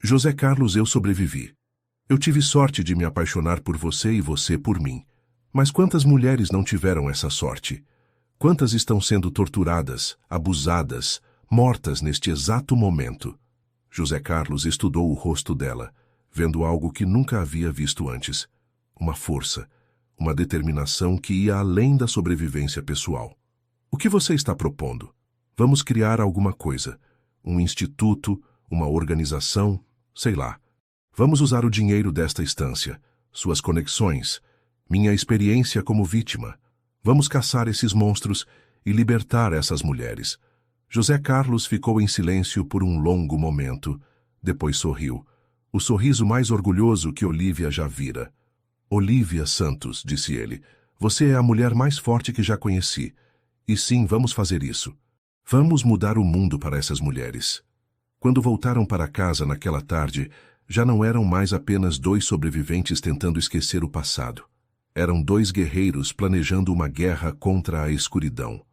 José Carlos, eu sobrevivi. Eu tive sorte de me apaixonar por você e você por mim. Mas quantas mulheres não tiveram essa sorte? Quantas estão sendo torturadas, abusadas, mortas neste exato momento? José Carlos estudou o rosto dela, vendo algo que nunca havia visto antes. Uma força, uma determinação que ia além da sobrevivência pessoal. O que você está propondo? Vamos criar alguma coisa. Um instituto, uma organização, sei lá. Vamos usar o dinheiro desta instância, suas conexões, minha experiência como vítima. Vamos caçar esses monstros e libertar essas mulheres. José Carlos ficou em silêncio por um longo momento. Depois sorriu. O sorriso mais orgulhoso que Olivia já vira. Olivia Santos, disse ele, você é a mulher mais forte que já conheci. E sim, vamos fazer isso. Vamos mudar o mundo para essas mulheres. Quando voltaram para casa naquela tarde, já não eram mais apenas 2 sobreviventes tentando esquecer o passado. Eram 2 guerreiros planejando uma guerra contra a escuridão.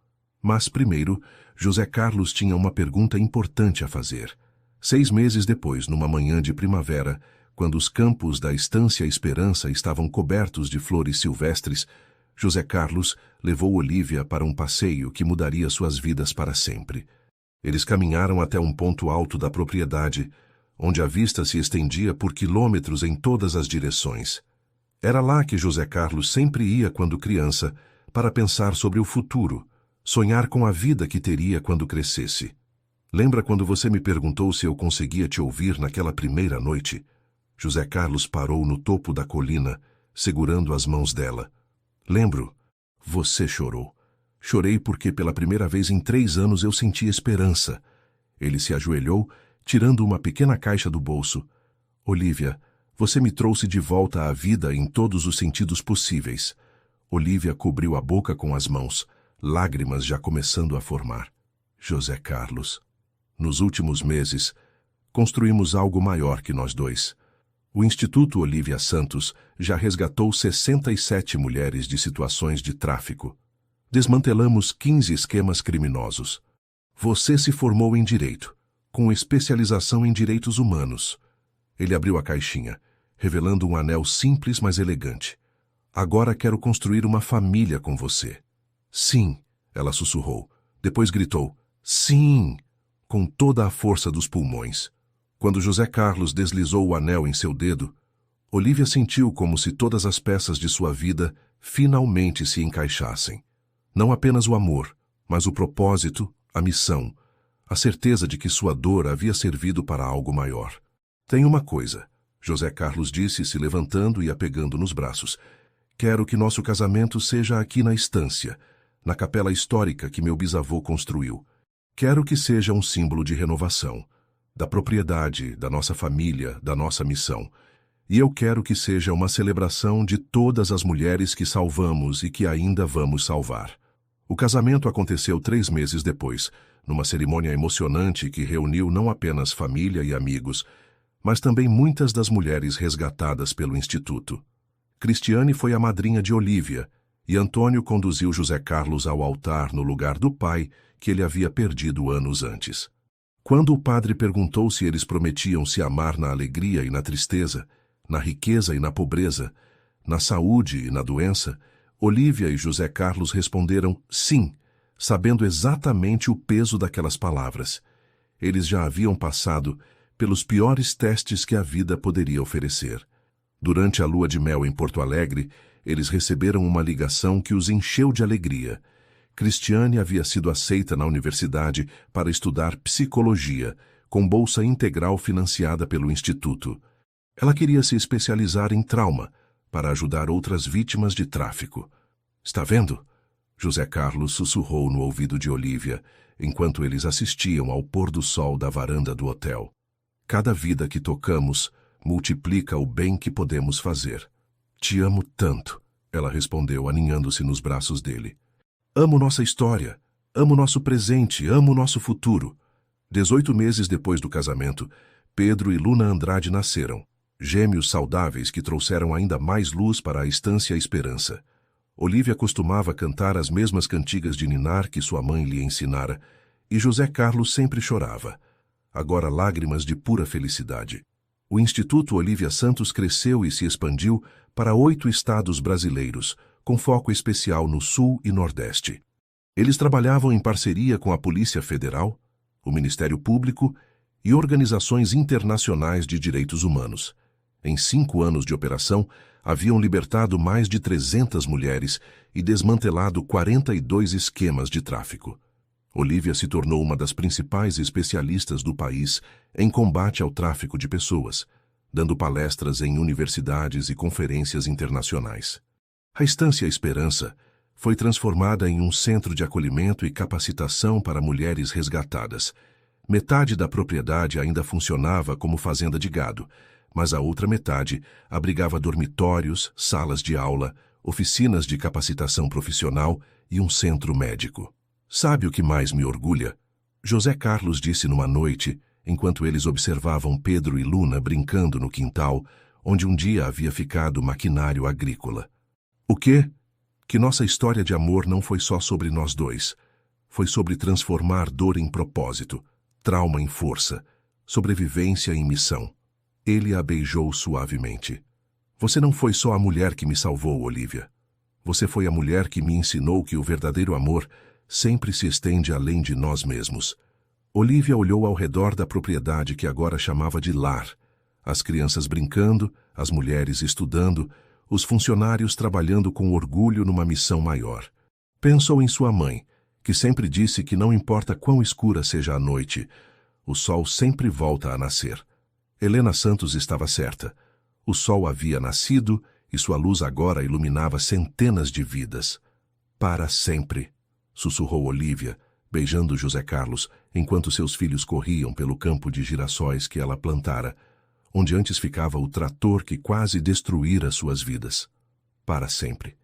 Mas primeiro, José Carlos tinha uma pergunta importante a fazer. 6 meses depois, numa manhã de primavera, quando os campos da Estância Esperança estavam cobertos de flores silvestres, José Carlos levou Olivia para um passeio que mudaria suas vidas para sempre. Eles caminharam até um ponto alto da propriedade, onde a vista se estendia por quilômetros em todas as direções. Era lá que José Carlos sempre ia quando criança, para pensar sobre o futuro, sonhar com a vida que teria quando crescesse. Lembra quando você me perguntou se eu conseguia te ouvir naquela primeira noite? José Carlos parou no topo da colina, segurando as mãos dela. Lembro. Você chorou. Chorei porque pela primeira vez em 3 anos eu senti esperança. Ele se ajoelhou, tirando uma pequena caixa do bolso. Olivia, você me trouxe de volta à vida em todos os sentidos possíveis. Olivia cobriu a boca com as mãos, lágrimas já começando a formar. José Carlos. Nos últimos meses, construímos algo maior que nós 2. O Instituto Olivia Santos já resgatou 67 mulheres de situações de tráfico. Desmantelamos 15 esquemas criminosos. Você se formou em Direito, com especialização em Direitos Humanos. Ele abriu a caixinha, revelando um anel simples, mas elegante. Agora quero construir uma família com você. Sim, ela sussurrou. Depois gritou, sim, com toda a força dos pulmões. Quando José Carlos deslizou o anel em seu dedo, Olivia sentiu como se todas as peças de sua vida finalmente se encaixassem. Não apenas o amor, mas o propósito, a missão, a certeza de que sua dor havia servido para algo maior. Tem uma coisa, José Carlos disse, se levantando e a pegando nos braços. Quero que nosso casamento seja aqui na estância, na capela histórica que meu bisavô construiu. Quero que seja um símbolo de renovação, da propriedade, da nossa família, da nossa missão. E eu quero que seja uma celebração de todas as mulheres que salvamos e que ainda vamos salvar. O casamento aconteceu 3 meses depois, numa cerimônia emocionante que reuniu não apenas família e amigos, mas também muitas das mulheres resgatadas pelo Instituto. Cristiane foi a madrinha de Olívia, e Antônio conduziu José Carlos ao altar no lugar do pai que ele havia perdido anos antes. Quando o padre perguntou se eles prometiam se amar na alegria e na tristeza, na riqueza e na pobreza, na saúde e na doença, Olívia e José Carlos responderam sim, sabendo exatamente o peso daquelas palavras. Eles já haviam passado pelos piores testes que a vida poderia oferecer. Durante a lua de mel em Porto Alegre, eles receberam uma ligação que os encheu de alegria. Cristiane havia sido aceita na universidade para estudar psicologia, com bolsa integral financiada pelo Instituto. Ela queria se especializar em trauma, para ajudar outras vítimas de tráfico. Está vendo? José Carlos sussurrou no ouvido de Olívia, enquanto eles assistiam ao pôr do sol da varanda do hotel. Cada vida que tocamos multiplica o bem que podemos fazer. Te amo tanto, ela respondeu, aninhando-se nos braços dele. Amo nossa história, amo nosso presente, amo nosso futuro. 18 meses depois do casamento, Pedro e Luna Andrade nasceram, gêmeos saudáveis que trouxeram ainda mais luz para a Estância Esperança. Olívia costumava cantar as mesmas cantigas de ninar que sua mãe lhe ensinara, e José Carlos sempre chorava, agora lágrimas de pura felicidade. O Instituto Olívia Santos cresceu e se expandiu para 8 estados brasileiros, com foco especial no Sul e Nordeste. Eles trabalhavam em parceria com a Polícia Federal, o Ministério Público e organizações internacionais de direitos humanos. Em 5 anos de operação, haviam libertado mais de 300 mulheres e desmantelado 42 esquemas de tráfico. Olívia se tornou uma das principais especialistas do país em combate ao tráfico de pessoas, dando palestras em universidades e conferências internacionais. A Estância Esperança foi transformada em um centro de acolhimento e capacitação para mulheres resgatadas. Metade da propriedade ainda funcionava como fazenda de gado, mas a outra metade abrigava dormitórios, salas de aula, oficinas de capacitação profissional e um centro médico. Sabe o que mais me orgulha? José Carlos disse numa noite, enquanto eles observavam Pedro e Luna brincando no quintal, onde um dia havia ficado maquinário agrícola. O quê? Que nossa história de amor não foi só sobre nós dois. Foi sobre transformar dor em propósito, trauma em força, sobrevivência em missão. Ele a beijou suavemente. Você não foi só a mulher que me salvou, Olívia. Você foi a mulher que me ensinou que o verdadeiro amor sempre se estende além de nós mesmos. Olívia olhou ao redor da propriedade que agora chamava de lar. As crianças brincando, as mulheres estudando, os funcionários trabalhando com orgulho numa missão maior. Pensou em sua mãe, que sempre disse que não importa quão escura seja a noite, o sol sempre volta a nascer. Helena Santos estava certa. O sol havia nascido e sua luz agora iluminava centenas de vidas. Para sempre, sussurrou Olívia, beijando José Carlos, enquanto seus filhos corriam pelo campo de girassóis que ela plantara, onde antes ficava o trator que quase destruíra suas vidas. Para sempre.